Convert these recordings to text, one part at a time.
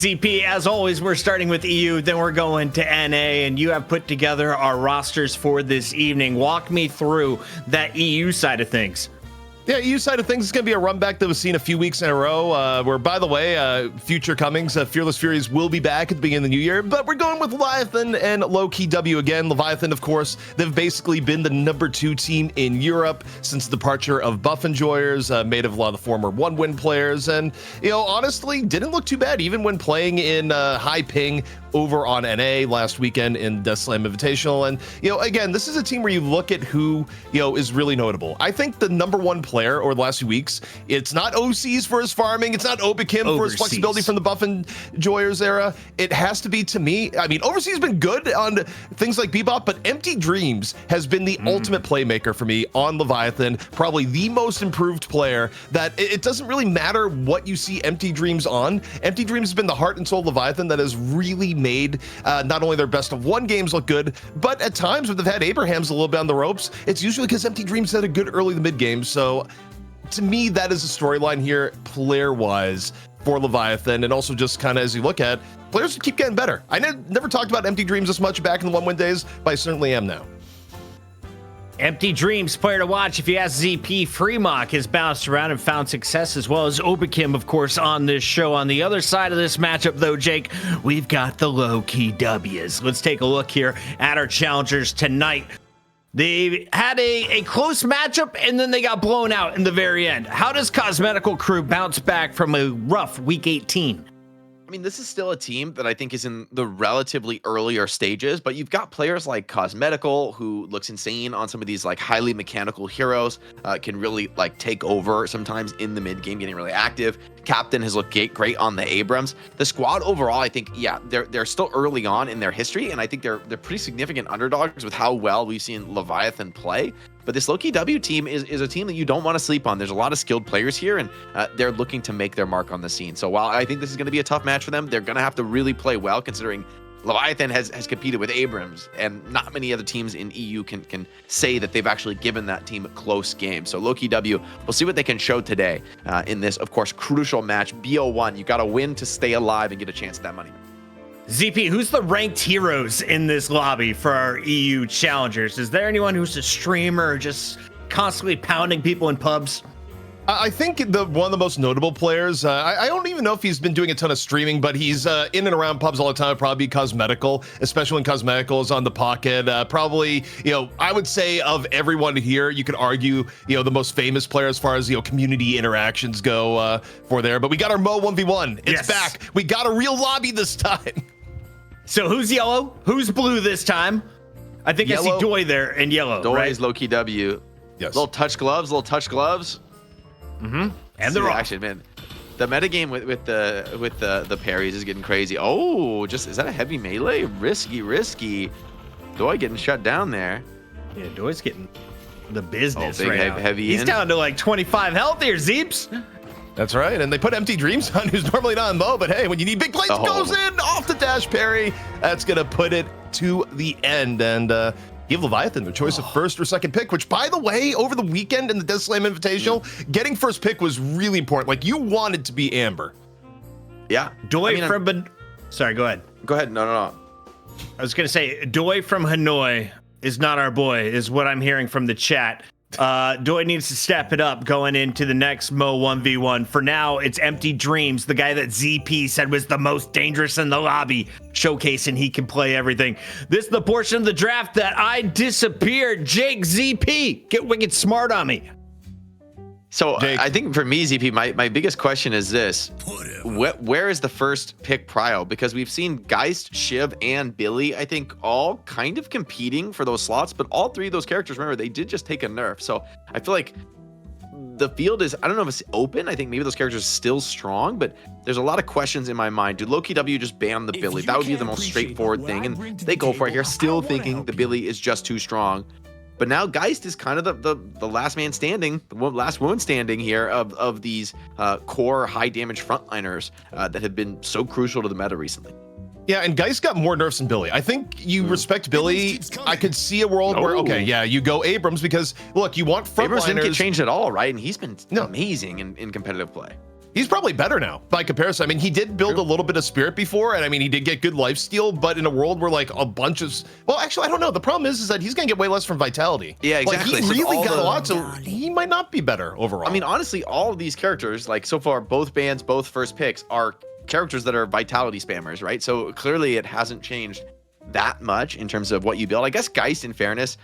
CP, as always, we're starting with EU, then we're going to NA, and you have put together our rosters for this evening. Walk me through that EU side of things. Yeah, EU side of things is going to be a run back that was seen a few weeks in a row. Where, by the way, future comings, Fearless Furies will be back at the beginning of the new year. But we're going with Leviathan and Lowkey W again. Leviathan, of course, they've basically been the #2 team in Europe since the departure of Buff Enjoyers, made of a lot of the former one-win players. And, you know, honestly, didn't look too bad, even when playing in high ping over on NA last weekend in Death Slam Invitational. And, you know, again, this is a team where you look at who, you know, is really notable. I think the #1 player over the last few weeks, it's not OCs for his farming, it's not Obikim for his flexibility from the Buff Enjoyers era. It has to be, to me, I mean, Overseas has been good on things like Bebop, but Empty Dreams has been the ultimate playmaker for me on Leviathan, probably the most improved player. That it doesn't really matter what you see Empty Dreams on. Empty Dreams has been the heart and soul of Leviathan that has really made not only their best of one games look good, but at times when they've had Abraham's a little bit on the ropes, it's usually because Empty Dreams had a good early to mid game. So to me, that is a storyline here player wise for Leviathan, and also just kind of as you look at players keep getting better. I never talked about Empty Dreams this much back in the one-win days, but I certainly am now. Empty Dreams, player to watch. If you ask ZP, Freemock has bounced around and found success, as well as Obikim, of course, on this show. On the other side of this matchup, though, Jake, we've got the Lowkey W's. Let's take a look here at our challengers tonight. They had a close matchup, and then they got blown out in the very end. How does Cosmetical Crew bounce back from a rough Week 18? I mean, this is still a team that I think is in the relatively earlier stages, but you've got players like Cosmetical, who looks insane on some of these like highly mechanical heroes, can really like take over sometimes in the mid game, getting really active. Captain has looked great on the Abrams. The squad overall, I think, yeah, they're still early on in their history, and I think they're pretty significant underdogs with how well we've seen Leviathan play. But this Lowkey W team is a team that you don't want to sleep on. There's a lot of skilled players here, and they're looking to make their mark on the scene. So while I think this is going to be a tough match for them, they're going to have to really play well, considering Leviathan has competed with Abrams, and not many other teams in EU can say that they've actually given that team a close game. So Lowkey W, we'll see what they can show today in this, of course, crucial match. BO1, you got to win to stay alive and get a chance at that money. ZP, who's the ranked heroes in this lobby for our EU challengers? Is there anyone who's a streamer or just constantly pounding people in pubs? I think one of the most notable players, I don't even know if he's been doing a ton of streaming, but he's in and around pubs all the time. Would probably be Cosmetical, especially when Cosmetical is on the pocket. Probably, you know, I would say of everyone here, you could argue, you know, the most famous player as far as, you know, community interactions go for there. But we got our Mo 1v1. It's back. We got a real lobby this time. So who's yellow? Who's blue this time? I think yellow. I see Doi there in yellow. Doi right? is Lowkey W. Yes. Little touch gloves. Mm-hmm. And they're actually, man, the metagame with the parries is getting crazy. Oh, is that a heavy melee? Risky. Doi getting shut down there. Yeah, Doi's getting the business big, right now. Heavy He's down to like 25 health here, Zeeps. That's right, and they put Empty Dreams on, who's normally not in Mo, but hey, when you need big plays, goes in off the dash parry. That's gonna put it to the end, and give Leviathan the choice of first or second pick, which, by the way, over the weekend in the Death Slam Invitational, getting first pick was really important. Like, you wanted to be Amber. Yeah. Doi sorry, go ahead. Go ahead. No. I was gonna say, Doi from Hanoi is not our boy, is what I'm hearing from the chat. Doi needs to step it up going into the next Mo 1v1. For now, it's Empty Dreams, the guy that ZP said was the most dangerous in the lobby, showcasing he can play everything. This is the portion of the draft that I disappeared. Jake, ZP, get wicked smart on me. So Jake. I think for me, ZP, my biggest question is this: where is the first pick prio? Because we've seen Geist, Shiv, and Billy, I think, all kind of competing for those slots, but all three of those characters, remember, they did just take a nerf. So I feel like the field is, I don't know if it's open. I think maybe those characters are still strong, but there's a lot of questions in my mind. Do Lowkey W just ban the Billy? That would be the most straightforward thing, and they go for it here, still thinking the Billy is just too strong. But now Geist is kind of the last man standing, the last woman standing here of these core high damage frontliners that have been so crucial to the meta recently. Yeah, and Geist got more nerfs than Billy. I think you respect Billy. I could see a world where, okay, yeah, you go Abrams because, look, you want frontliners. Abrams didn't get changed at all, right? And he's been amazing in competitive play. He's probably better now by comparison. I mean, he did build a little bit of spirit before, and I mean, he did get good lifesteal, but in a world where like a bunch of, well, actually, I don't know. The problem is that he's gonna get way less from vitality. Yeah, exactly. Like, he really got a lot, so he might not be better overall. I mean, honestly, all of these characters, like so far, both bans, both first picks, are characters that are vitality spammers, right? So clearly it hasn't changed that much in terms of what you build. I guess Geist, in fairness,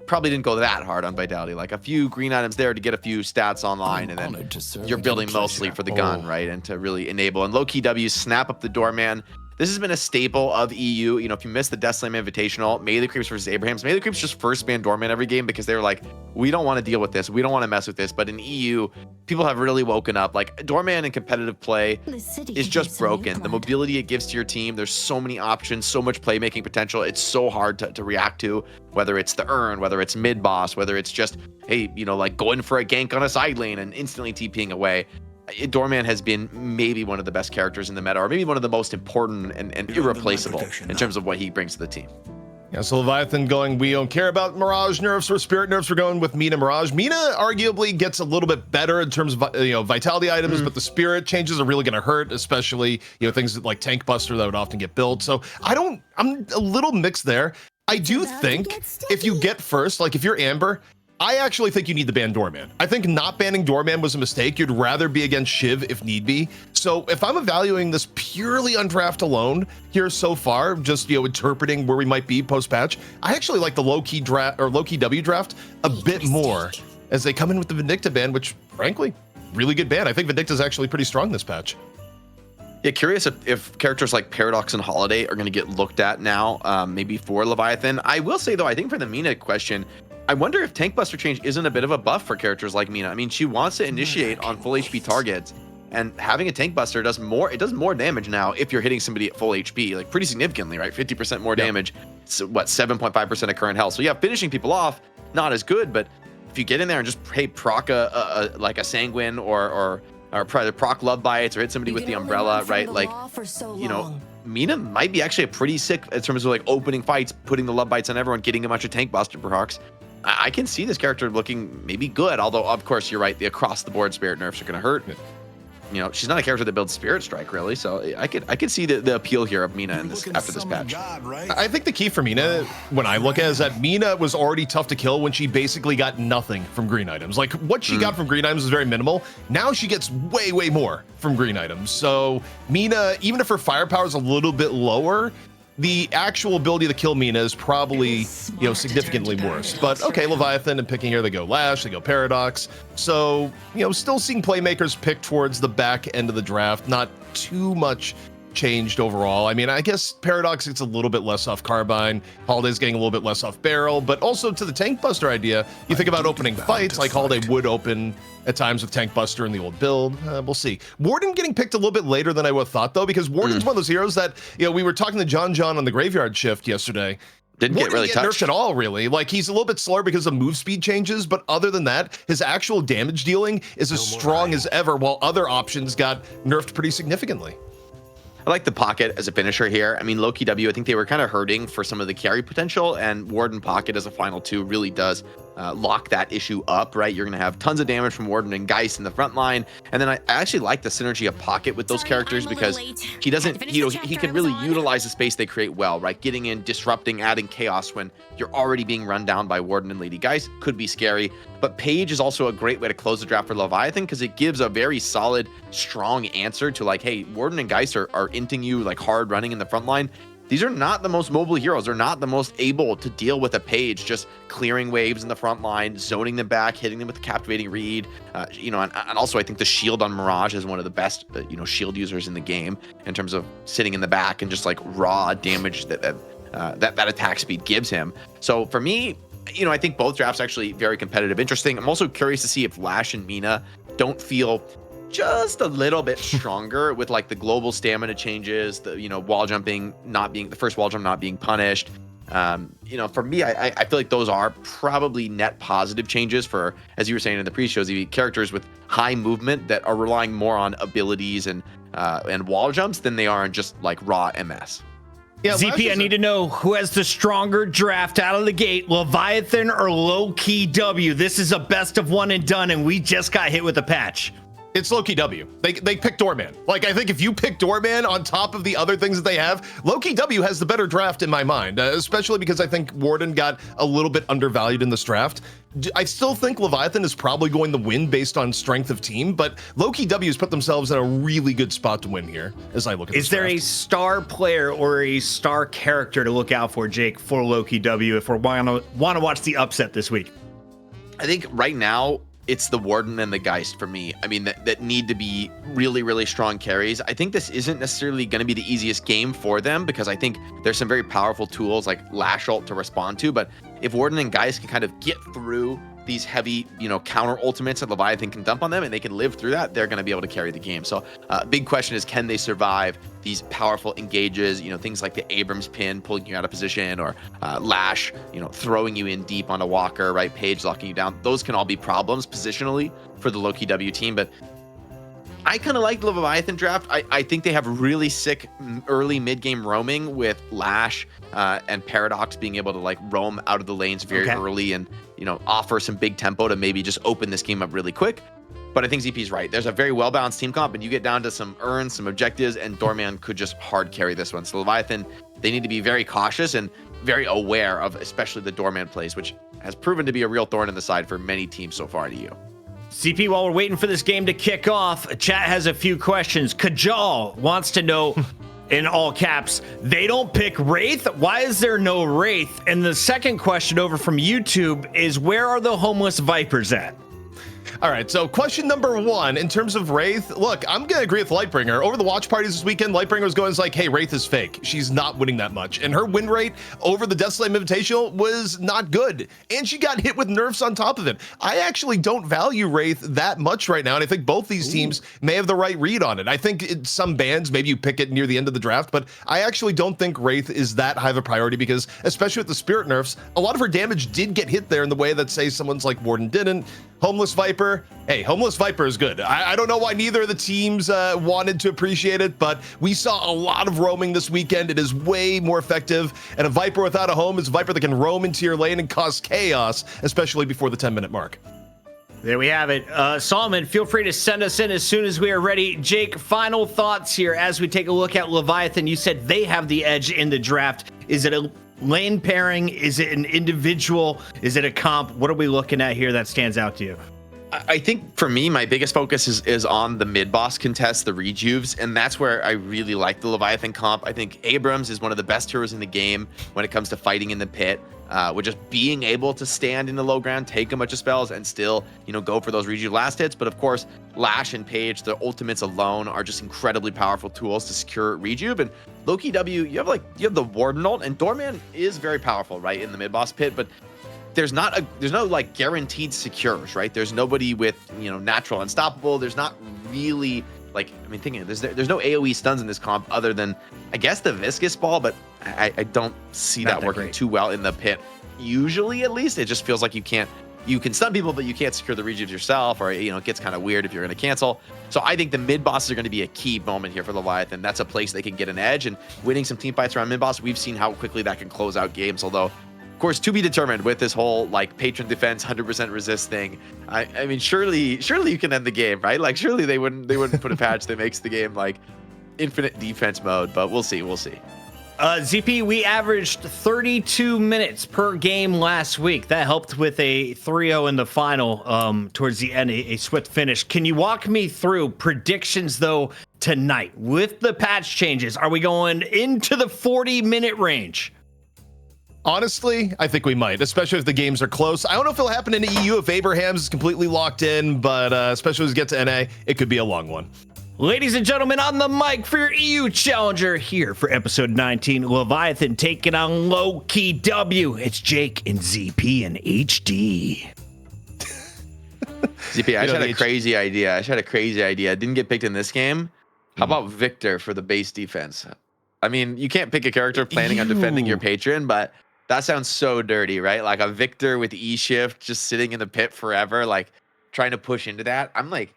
probably didn't go that hard on vitality, like a few green items there to get a few stats online, and then you're building mostly for the gun, right? And to really enable. And Lowkey W, snap up the doorman. This has been a staple of EU. You know, if you missed the Deathslam Invitational, Melee Creeps versus Abrahams, Melee Creeps just first ban Doorman every game because they were like, we don't want to deal with this. We don't want to mess with this. But in EU, people have really woken up. Like, Doorman in competitive play is just broken. The mobility it gives to your team, there's so many options, so much playmaking potential. It's so hard to react to, whether it's the urn, whether it's mid-boss, whether it's just, hey, you know, like going for a gank on a side lane and instantly TPing away. Doorman has been maybe one of the best characters in the meta, or maybe one of the most important and irreplaceable in terms of what he brings to the team. Yeah, so Leviathan going, we don't care about Mirage nerfs or Spirit nerfs. We're going with Mina Mirage. Mina arguably gets a little bit better in terms of vitality items, but the Spirit changes are really going to hurt, especially things like Tank Buster that would often get built. So I'm a little mixed there. I do think if you get first, like if you're Amber, I actually think you need to ban Doorman. I think not banning Doorman was a mistake. You'd rather be against Shiv if need be. So if I'm evaluating this purely on draft alone here so far, just interpreting where we might be post-patch, I actually like the Lowkey draft or Lowkey W draft a bit more as they come in with the Vindicta ban, which frankly, really good ban. I think Vindicta's actually pretty strong this patch. Yeah, curious if characters like Paradox and Holiday are going to get looked at now, maybe for Leviathan. I will say though, I think for the Mina question, I wonder if Tank Buster change isn't a bit of a buff for characters like Mina. I mean, she wants to initiate on full HP targets, and having a Tank Buster does more. It does more damage now if you're hitting somebody at full HP, like pretty significantly, right? 50% more damage. So what, 7.5% of current health. So yeah, finishing people off, not as good, but if you get in there and just proc like a Sanguine or proc Love Bites or hit somebody with the Umbrella, right? Like, Mina might be actually a pretty sick in terms of like opening fights, putting the Love Bites on everyone, getting a bunch of Tank Buster procs. I can see this character looking maybe good, although of course you're right, the across the board Spirit nerfs are going to hurt. She's not a character that builds Spirit Strike really, so I could see the appeal here of Mina in this after this patch. I think the key for Mina, when I look at it, is that Mina was already tough to kill when she basically got nothing from green items. Like what she got from green items was very minimal. Now she gets way more from green items. So Mina, even if her firepower is a little bit lower, the actual ability to kill Mina is probably, significantly worse. But okay, Leviathan and picking here, they go Lash, they go Paradox. So, still seeing playmakers pick towards the back end of the draft. Not too much changed overall. I mean, I guess Paradox gets a little bit less off Carbine. Holiday's getting a little bit less off Barrel, but also to the Tank Buster idea, you think about opening fights, like Holiday would open at times with Tank Buster in the old build. We'll see. Warden getting picked a little bit later than I would have thought, though, because Warden's one of those heroes that, we were talking to John on the Graveyard Shift yesterday. Didn't get really touched nerfed at all, really. Like, he's a little bit slower because of move speed changes, but other than that, his actual damage dealing is as strong as ever, while other options got nerfed pretty significantly. I like the Pocket as a finisher here. I mean, Lowkey W, I think they were kind of hurting for some of the carry potential, and Warden Pocket as a final two really does lock that issue up, right? You're going to have tons of damage from Warden and Geist in the front line, and then I actually like the synergy of Pocket with those characters because he doesn't, he can really utilize the space they create well, right? Getting in, disrupting, adding chaos when you're already being run down by Warden and Lady Geist could be scary, but Page is also a great way to close the draft for Leviathan because it gives a very solid, strong answer to like, hey, Warden and Geist are inting you like hard running in the front line. These are not the most mobile heroes. They're not the most able to deal with a Page, just clearing waves in the front line, zoning them back, hitting them with the captivating read. And also I think the shield on Mirage is one of the best, shield users in the game in terms of sitting in the back and just like raw damage that attack speed gives him. So for me, I think both drafts actually very competitive, interesting. I'm also curious to see if Lash and Mina don't feel just a little bit stronger with like the global stamina changes, the wall jumping not being the first wall jump not being punished. For me, I feel like those are probably net positive changes for, as you were saying in the pre-shows, the characters with high movement that are relying more on abilities and wall jumps than they are on just like raw MS. Yeah, ZP, I need to know who has the stronger draft out of the gate, Leviathan or Lowkey W. This is a best of one and done, and we just got hit with a patch. It's Lowkey W. They pick Doorman. Like, I think if you pick Doorman on top of the other things that they have, Lowkey W has the better draft in my mind, especially because I think Warden got a little bit undervalued in this draft. I still think Leviathan is probably going to win based on strength of team, but Lowkey W has put themselves in a really good spot to win here as I look at this Is there draft. a star player or a star character to look out for, Jake, for Lowkey W if we want to watch the upset this week? I think right now it's the Warden and the Geist for me. I mean, that need to be really, really strong carries. I think this isn't necessarily going to be the easiest game for them because I think there's some very powerful tools like Lash Ult to respond to. But if Warden and Geist can kind of get through these heavy, counter ultimates that Leviathan can dump on them and they can live through that, they're going to be able to carry the game. So big question is, can they survive these powerful engages, things like the Abrams pin pulling you out of position, or Lash, throwing you in deep on a walker, right? Page locking you down. Those can all be problems positionally for the Lowkey W team, but I kind of like the Leviathan draft. I think they have really sick early mid-game roaming with Lash and Paradox being able to like roam out of the lanes very early and offer some big tempo to maybe just open this game up really quick. But I think ZP's right. There's a very well-balanced team comp, and you get down to some earns, some objectives, and Doorman could just hard carry this one. So Leviathan, they need to be very cautious and very aware of especially the Doorman plays, which has proven to be a real thorn in the side for many teams so far to you. CP, while we're waiting for this game to kick off, chat has a few questions. Kajal wants to know, in all caps, they don't pick Wraith? Why is there no Wraith? And the second question over from YouTube is, where are the homeless Vipers at? All right, so question number one, in terms of Wraith, look, I'm going to agree with Lightbringer. Over the watch parties this weekend, Lightbringer was going like, hey, Wraith is fake. She's not winning that much. And her win rate over the Deathslam Invitational was not good. And she got hit with nerfs on top of it. I actually don't value Wraith that much right now, and I think both these teams may have the right read on it. I think in some bans, maybe you pick it near the end of the draft, but I actually don't think Wraith is that high of a priority because, especially with the Spirit nerfs, a lot of her damage did get hit there in the way that, say, someone's like Warden didn't. Homeless Viper, hey, Homeless Viper is good. I don't know why neither of the teams wanted to appreciate it, but we saw a lot of roaming this weekend. It is way more effective, and a Viper without a home is a Viper that can roam into your lane and cause chaos, especially before the 10-minute mark. There we have it. Solomon, feel free to send us in as soon as we are ready. Jake, final thoughts here as we take a look at Leviathan. You said they have the edge in the draft. Is it a lane pairing? Is it an individual? Is it a comp? What are we looking at here that stands out to you? I think for me, my biggest focus is on the mid-boss contest, the rejuves, and that's where I really like the Leviathan comp. I think Abrams is one of the best heroes in the game when it comes to fighting in the pit. With just being able to stand in the low ground, take a bunch of spells, and still, go for those rejuve last hits. But of course, Lash and Page, the ultimates alone are just incredibly powerful tools to secure rejuve. And Lowkey W, you have the Warden ult, and Doorman is very powerful, right, in the mid-boss pit, but there's no like guaranteed secures, right? There's nobody with, natural unstoppable. There's not really thinking there's no AoE stuns in this comp other than, I guess, the Viscous Ball, but I don't see that working too well in the pit. Usually, at least, it just feels like you can stun people, but you can't secure the rejuves yourself, or it gets kind of weird if you're going to cancel. So I think the mid bosses are going to be a key moment here for Leviathan. That's a place they can get an edge, and winning some team fights around mid boss, we've seen how quickly that can close out games. Although, of course, to be determined with this whole patron defense 100% resist thing. I mean, surely you can end the game, right? Like, surely they wouldn't put a patch that makes the game like infinite defense mode. But we'll see. ZP, we averaged 32 minutes per game last week. That helped with a 3-0 in the final towards the end, a swift finish. Can you walk me through predictions, though, tonight? With the patch changes, are we going into the 40-minute range? Honestly, I think we might, especially if the games are close. I don't know if it'll happen in the EU if Abrahams is completely locked in, but especially as we get to NA, it could be a long one. Ladies and gentlemen, on the mic for your EU challenger here for episode 19, Leviathan taking on Lowkey W. It's Jake and ZP and HD. ZP, I just had a crazy idea. I didn't get picked in this game. How about Victor for the base defense? I mean, you can't pick a character planning on defending your patron, but that sounds so dirty, right? Like a Victor with E-Shift just sitting in the pit forever, like trying to push into that. I'm like,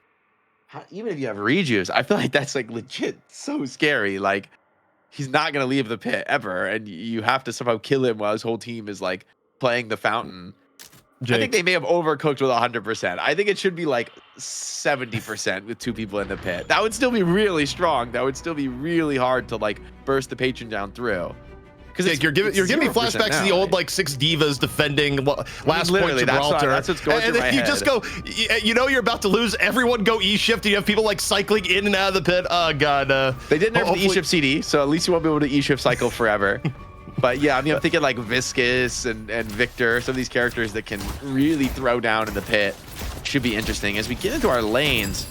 even if you have rejuves, I feel like that's like legit so scary. Like, he's not going to leave the pit ever, and you have to somehow kill him while his whole team is like playing the fountain. I think they may have overcooked with 100%. I think it should be like 70% with 2 people in the pit. That would still be really strong. That would still be really hard to like burst the patron down through. Because you're giving me flashbacks to the old like 6 divas defending last point Gibraltar. That's what's going through my head. And then you just go, you know, you're about to lose. Everyone go E shift. And you have people like cycling in and out of the pit. Oh god. They did nerf the E shift CD, so at least you won't be able to E shift cycle forever. But yeah, I mean, I'm thinking like Viscous and Victor, some of these characters that can really throw down in the pit. Should be interesting as we get into our lanes.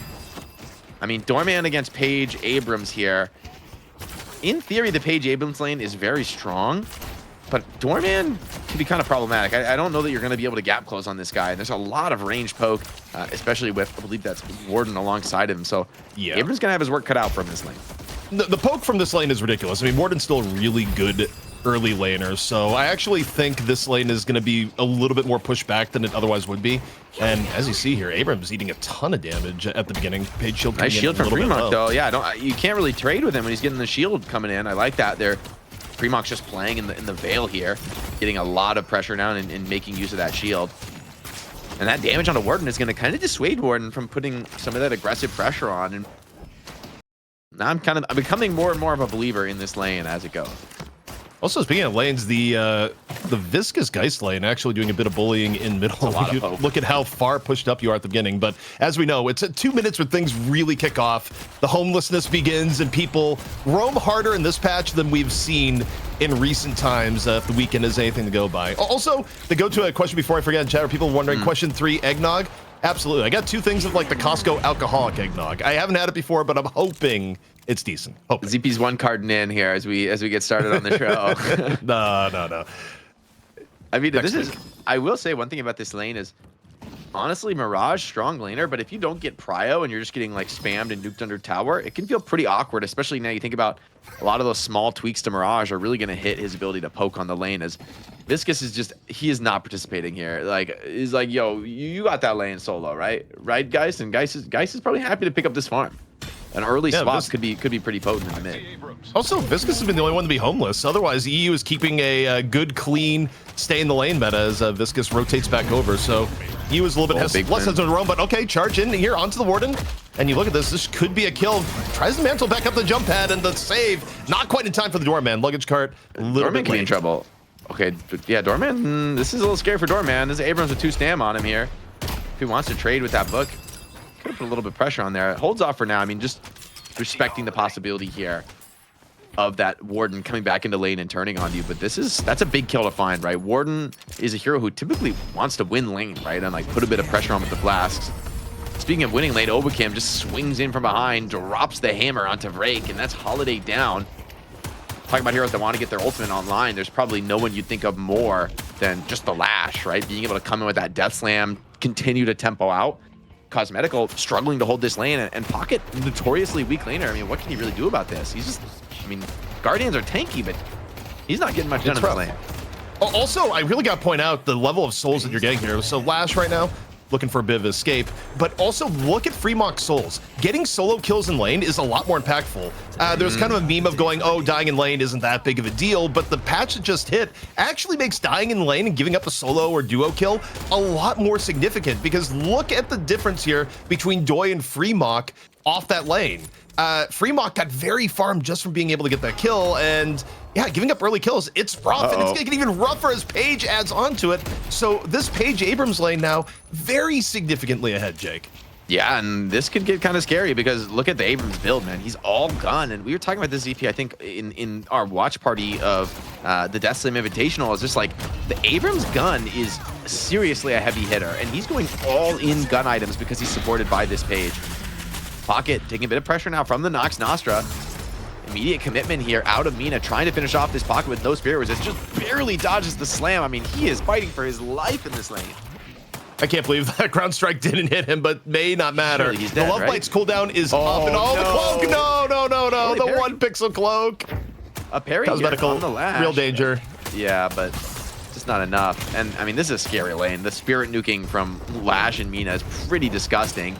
I mean, Doorman against Paige Abrams here. In theory, the Paige Abrams lane is very strong, but Doorman can be kind of problematic. I don't know that you're going to be able to gap close on this guy. There's a lot of range poke, especially with, I believe that's Warden alongside him. So yeah, Abrams going to have his work cut out from this lane. The poke from this lane is ridiculous. I mean, Warden's still a really good early laner, so I actually think this lane is going to be a little bit more pushed back than it otherwise would be. And as you see here, Abrams eating a ton of damage at the beginning. Page shield nice shield from Fremont though. Yeah, you can't really trade with him when he's getting the shield coming in. I like that. Fremont's just playing in the Veil here, getting a lot of pressure down and making use of that shield. And that damage on a Warden is going to kind of dissuade Warden from putting some of that aggressive pressure on. And now I'm becoming more and more of a believer in this lane as it goes. Also, speaking of lanes, the Viscous Geist lane actually doing a bit of bullying in middle. Look at how far pushed up you are at the beginning. But as we know, it's at 2 minutes when things really kick off. The homelessness begins, and people roam harder in this patch than we've seen in recent times. If the weekend is anything to go by. Also, to go to a question before I forget in chat, are people wondering, question 3, eggnog? Absolutely. I got 2 things of like the Costco alcoholic eggnog. I haven't had it before, but I'm hoping it's decent. ZP's 1 carding in here as we get started on the show. No. I mean, I will say one thing about this lane is, honestly, Mirage, strong laner, but if you don't get prio and you're just getting like spammed and nuked under tower, it can feel pretty awkward, especially now you think about a lot of those small tweaks to Mirage are really going to hit his ability to poke on the lane. As Viscous he is not participating here. Like, he's like, yo, you got that lane solo, right? Right, Geist? And Geist is probably happy to pick up this farm. An early swap could be pretty potent in the mid. Also, Viscous has been the only one to be homeless. Otherwise, EU is keeping a good, clean, stay in the lane meta as Viscous rotates back over. So EU is a little bit less hesitant to roam, but okay, charge in here onto the Warden. And you look at this could be a kill. Tries to mantle back up the jump pad, and the save, not quite in time for the Doorman. Luggage cart, a little bit can be in trouble. Okay, yeah, Doorman, this is a little scary for Doorman. This is Abrams with 2 stam on him here. If he wants to trade with that book, could have put a little bit of pressure on there. It holds off for now. I mean, just respecting the possibility here of that Warden coming back into lane and turning on you. But that's a big kill to find, right? Warden is a hero who typically wants to win lane, right? And like put a bit of pressure on with the flasks. Speaking of winning lane, Obakam just swings in from behind, drops the hammer onto Vrake, and that's Holiday down. Talking about heroes that want to get their ultimate online, there's probably no one you'd think of more than just the Lash, right? Being able to come in with that Death Slam, continue to tempo out. Cosmetical struggling to hold this lane, and Pocket, notoriously weak laner. I mean, what can he really do about this? He's just, I mean, Guardians are tanky, but he's not getting much done in this lane. Also, I really got to point out the level of souls that you're getting here. So Lash right now, looking for a bit of escape, but also look at Fremont souls. Getting solo kills in lane is a lot more impactful. There's kind of a meme of going, oh, dying in lane isn't that big of a deal, but the patch that just hit actually makes dying in lane and giving up a solo or duo kill a lot more significant, because look at the difference here between Doi and Fremont off that lane. Fremont got very farmed just from being able to get that kill, and yeah, giving up early kills, it's rough, and it's gonna get even rougher as Paige adds onto it. So this Paige Abrams lane now, very significantly ahead, Jake. Yeah, and this could get kind of scary because look at the Abrams build, man. He's all gun, and we were talking about this EP, I think, in our watch party of the Death Slam Invitational. Is just like the Abrams gun is seriously a heavy hitter, and he's going all in gun items because he's supported by this Paige. Pocket taking a bit of pressure now from the Nox Nostra. Immediate commitment here out of Mina, trying to finish off this Pocket with no spirit resist. Just barely dodges the slam. I mean, he is fighting for his life in this lane. I can't believe that ground strike didn't hit him, but may not matter. He's dead, the Love Bite's cooldown is up, and the cloak! No, the parry. 1 pixel cloak. A parry Cosmetical, on the Lash. real danger. Yeah, but just not enough. And I mean, this is a scary lane. The spirit nuking from Lash and Mina is pretty disgusting.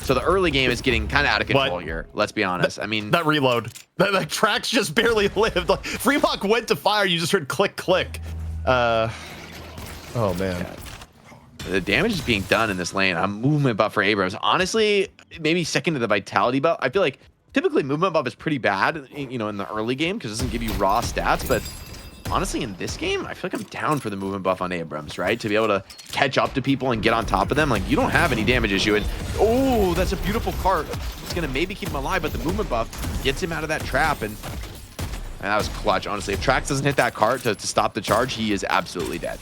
So the early game is getting kind of out of control here. Let's be honest. I mean, that reload, that tracks just barely lived. Like, Fremont went to fire. You just heard click, click. Oh man. The damage is being done in this lane. A movement buff for Abrams. Honestly, maybe second to the vitality buff. I feel like typically movement buff is pretty bad, you know, in the early game because it doesn't give you raw stats. But honestly, in this game, I feel like I'm down for the movement buff on Abrams, right? To be able to catch up to people and get on top of them. Like, you don't have any damage issue. And oh, that's a beautiful cart. It's gonna maybe keep him alive, but the movement buff gets him out of that trap. And that was clutch, honestly. If Trax doesn't hit that cart to stop the charge, he is absolutely dead.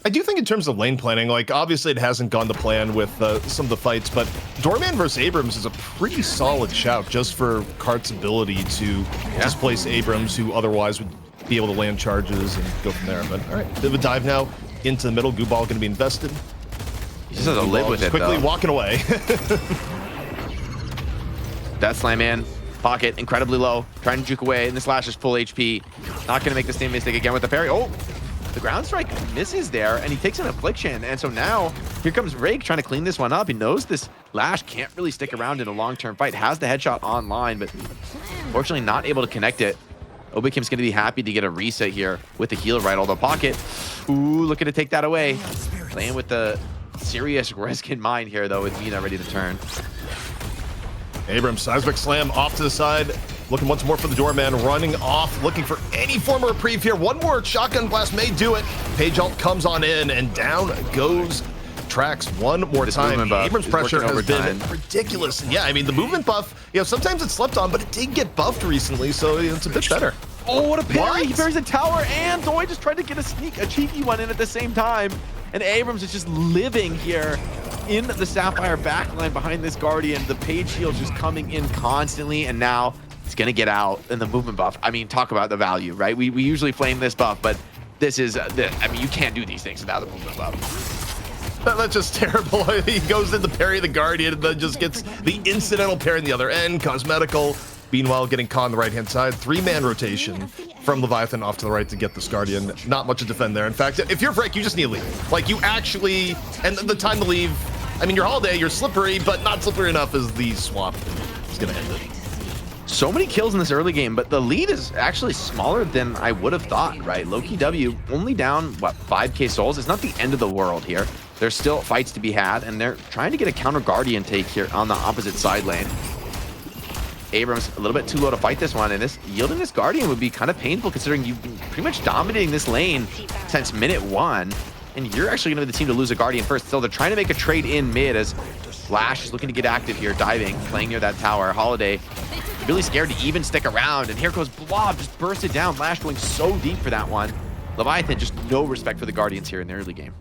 I do think in terms of lane planning, like obviously it hasn't gone to plan with some of the fights, but Doorman versus Abrams is a pretty solid shout just for Cart's ability to displace Abrams, who otherwise would be able to land charges and go from there. But all right, bit of a dive now into the middle. Goo Ball going to be invested. He just has to live with it, quickly though. Walking away. Death Slam in. Pocket incredibly low. Trying to juke away, and this Lash is full HP. Not going to make the same mistake again with the parry. Oh! The ground strike misses there, and he takes an affliction. And so now, here comes Rake trying to clean this one up. He knows this Lash can't really stick around in a long-term fight. Has the headshot online, but fortunately not able to connect it. Obakim's going to be happy to get a reset here with the heal right. Although Pocket, ooh, looking to take that away. Playing with the serious risk in mind here, though, with Mina ready to turn. Abrams, seismic slam off to the side. Looking once more for the Doorman, running off, looking for any form of reprieve here. One more shotgun blast may do it. Page Alt comes on in, and down goes Trax one more time. Abrams' pressure has been ridiculous. And yeah, I mean, the movement buff, you know, sometimes it's slept on, but it did get buffed recently, so it's a bit better. Oh, what a parry! He parries a tower, and Doi just tried to get a cheeky one in at the same time. And Abrams is just living here in the Sapphire backline behind this Guardian. The Page Shield just coming in constantly, and now it's going to get out in the movement buff. I mean, talk about the value, right? We usually flame this buff, but this is, I mean, you can't do these things without the movement buff. That's just terrible. He goes in to parry the Guardian and then just gets the incidental parry in the other end. Cosmetical, meanwhile, getting caught on the right-hand side. 3-man rotation from Leviathan off to the right to get this Guardian. Not much to defend there. In fact, if you're Frick, you just need to leave. Like, you actually, and the time to leave, I mean, you're Holiday, you're slippery, but not slippery enough as the swap is going to end it. So many kills in this early game, but the lead is actually smaller than I would have thought, right? Lowkey W only down, what, 5k souls? It's not the end of the world here. There's still fights to be had, and they're trying to get a counter Guardian take here on the opposite side lane. Abrams a little bit too low to fight this one, and this yielding this Guardian would be kind of painful considering you've been pretty much dominating this lane since minute 1, and you're actually going to be the team to lose a Guardian first. Still, they're trying to make a trade in mid as Flash is looking to get active here, diving, playing near that tower. Holiday really scared to even stick around, and here goes Blob, just bursted down. Flash going so deep for that one. Leviathan, just no respect for the Guardians here in the early game.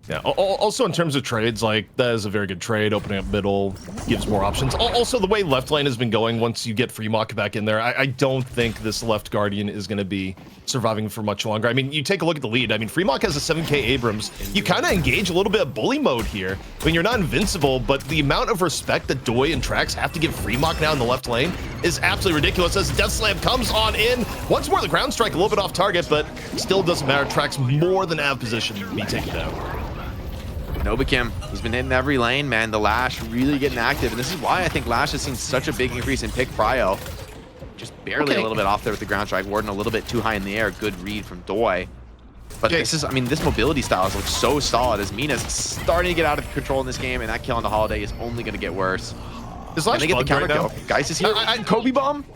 Yeah, also in terms of trades, like, that is a very good trade. Opening up middle gives more options. Also, the way left lane has been going, once you get Fremont back in there, I don't think this left Guardian is going to be surviving for much longer. I mean, you take a look at the lead. I mean, Fremont has a 7k Abrams. You kind of engage a little bit of bully mode here. I mean, you're not invincible, but the amount of respect that Doi and Trax have to give Fremont now in the left lane is absolutely ridiculous as Death Slam comes on in. Once more, the ground strike a little bit off target, but still doesn't matter. Trax more than out of position to be taken down. Nobakim, he's been hitting every lane, man. The Lash really getting active, and this is why I think Lash has seen such a big increase in pick prio. Just barely a little bit off there with the ground strike. Warden a little bit too high in the air. Good read from Doi. But this is, I mean, this mobility style looks so solid as Mina's starting to get out of control in this game, and that kill on the Holiday is only going to get worse. Is Lash get the counter kill? Geist is here. Kobe bomb.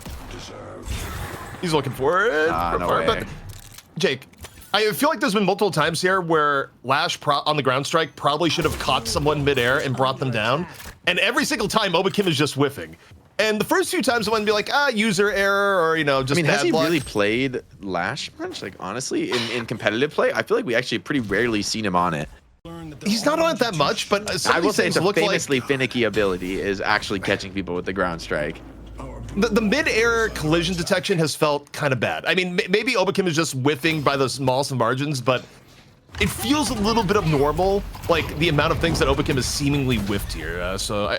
He's looking for it. No way. But Jake, I feel like there's been multiple times here where Lash on the ground strike probably should have caught someone midair and brought them down. And every single time, Obakim is just whiffing. And the first few times I want to be like, user error, or, you know, just bad has he luck. really played Lash much? Like, honestly, in competitive play, I feel like we actually pretty rarely seen him on it. He's not on it that much, but I will say it's a famously finicky ability is actually catching people with the ground strike. The mid-air collision detection has felt kind of bad. I mean, maybe Obakim is just whiffing by the smallest of margins, but it feels a little bit abnormal, like the amount of things that Obakim has seemingly whiffed here. So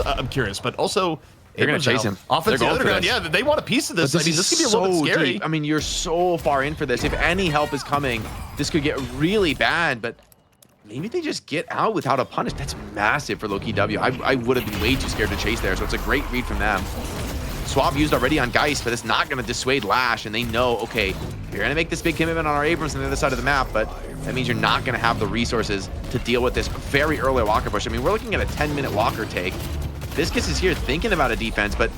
I'm curious, but also they're going to chase him. Offensive underground, yeah, they want a piece of this. I mean, this could be a little bit scary. Deep. I mean, you're so far in for this. If any help is coming, this could get really bad, but maybe they just get out without a punish. That's massive for Lowkey W. I would have been way too scared to chase there, so it's a great read from them. swap used already on Geist, but it's not going to dissuade Lash, and they know, okay, you're going to make this big commitment on our Abrams on the other side of the map, but that means you're not going to have the resources to deal with this very early Walker push. I mean, we're looking at a 10-minute Walker take. Viscus is here thinking about a defense, but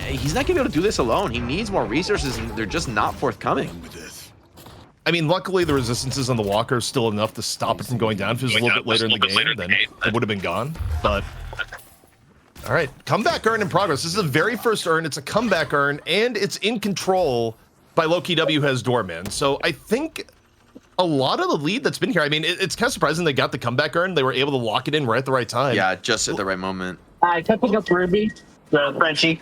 he's not going to be able to do this alone. He needs more resources, and they're just not forthcoming. I mean, luckily the resistances on the Walker is still enough to stop it from going down. If it was a little bit later in the game, then it would have been gone. But all right, comeback earn in progress. This is the very first earn. It's a comeback earn, and it's in control by Lowkey W, who has Doorman. So I think a lot of the lead that's been here, I mean, it's kind of surprising they got the comeback earn. They were able to lock it in right at the right time. Yeah, just at the right moment. Can I pick up Ruby, the Frenchie?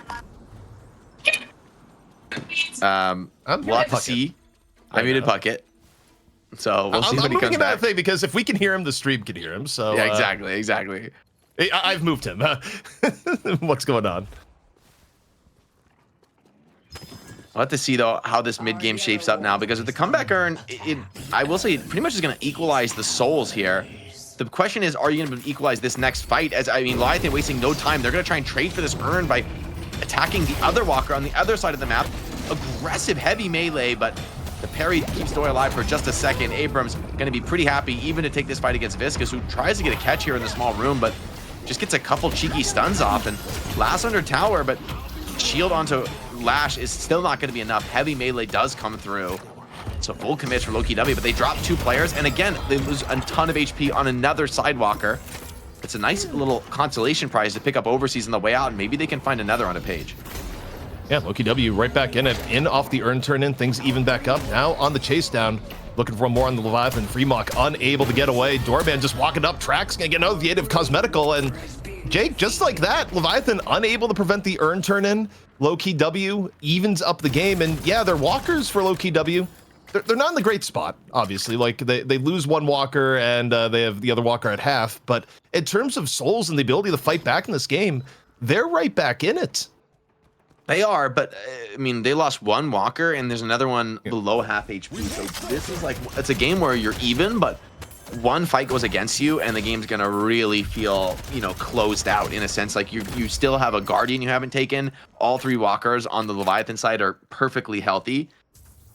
We'll have to see. I muted Puckett, so we'll see when he comes back. Thing because if we can hear him, the stream can hear him. So yeah, exactly. I've moved him. What's going on? We'll have to see though how this mid game shapes up now, because with the comeback earn, I will say, it pretty much is going to equalize the souls here. The question is, are you going to equalize this next fight? As I mean, Leviathan wasting no time. They're going to try and trade for this earn by attacking the other Walker on the other side of the map. Aggressive, heavy melee, but the parry keeps Doy alive for just a second. Abrams going to be pretty happy even to take this fight against Viscus, who tries to get a catch here in the small room, but just gets a couple cheeky stuns off. And last under tower, but shield onto Lash is still not going to be enough. Heavy melee does come through. So full commits for Lowkey W, but they drop 2 players. And again, they lose a ton of HP on another Sidewalker. It's a nice little consolation prize to pick up overseas on the way out, and maybe they can find another on a page. Yeah, Lowkey W right back in it. In off the earn turn in, things even back up. Now on the chase down, looking for more on the Leviathan. Fremont unable to get away. Doorman just walking up, tracks, gonna get another the aid of Cosmetical, and Jake, just like that, Leviathan unable to prevent the earn turn in. Lowkey W evens up the game, and yeah, they're walkers for Lowkey W. They're not in the great spot, obviously. Like they lose one Walker and they have the other Walker at half, but in terms of souls and the ability to fight back in this game, they're right back in it. They are, but I mean, they lost one Walker and there's another one below half HP. So this is like, it's a game where you're even, but one fight goes against you and the game's gonna really feel, you know, closed out in a sense. Like you still have a Guardian you haven't taken. All 3 Walkers on the Leviathan side are perfectly healthy.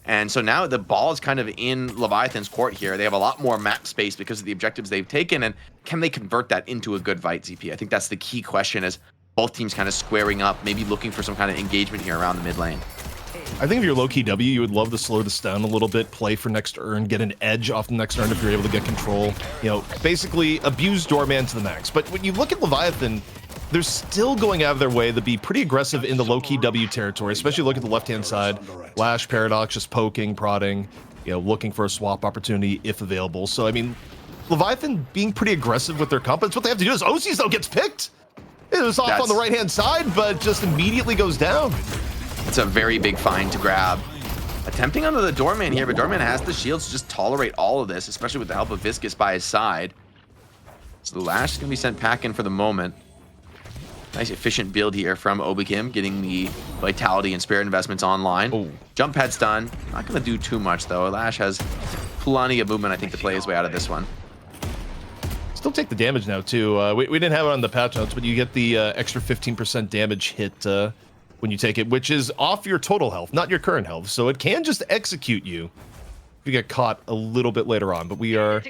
And so now the ball is kind of in Leviathan's court here. They have a lot more map space because of the objectives they've taken. And can they convert that into a good fight, ZP? I think that's the key question, is both teams kind of squaring up, maybe looking for some kind of engagement here around the mid lane. I think if you're Lowkey W, you would love to slow this down a little bit, play for next earn, get an edge off the next earn if you're able to get control. You know, basically abuse Doorman to the max. But when you look at Leviathan, they're still going out of their way to be pretty aggressive in the Lowkey W territory, especially look at the left-hand side. Lash, Paradox just poking, prodding, you know, looking for a swap opportunity if available. So, I mean, Leviathan being pretty aggressive with their competence. What they have to do is OCs, though, gets picked. It was off on the right-hand side, but just immediately goes down. It's a very big find to grab. Attempting onto the Doorman here, but Doorman has the shields to just tolerate all of this, especially with the help of Viscus by his side. So the Lash is going to be sent packing for the moment. Nice efficient build here from Obikim, getting the Vitality and Spirit investments online. Ooh. Jump pad's done. Not going to do too much, though. Lash has plenty of movement, I think, to play his way out of this one. Still take the damage now, too. We didn't have it on the patch notes, but you get the extra 15% damage hit when you take it, which is off your total health, not your current health. So it can just execute you if you get caught a little bit later on. But we are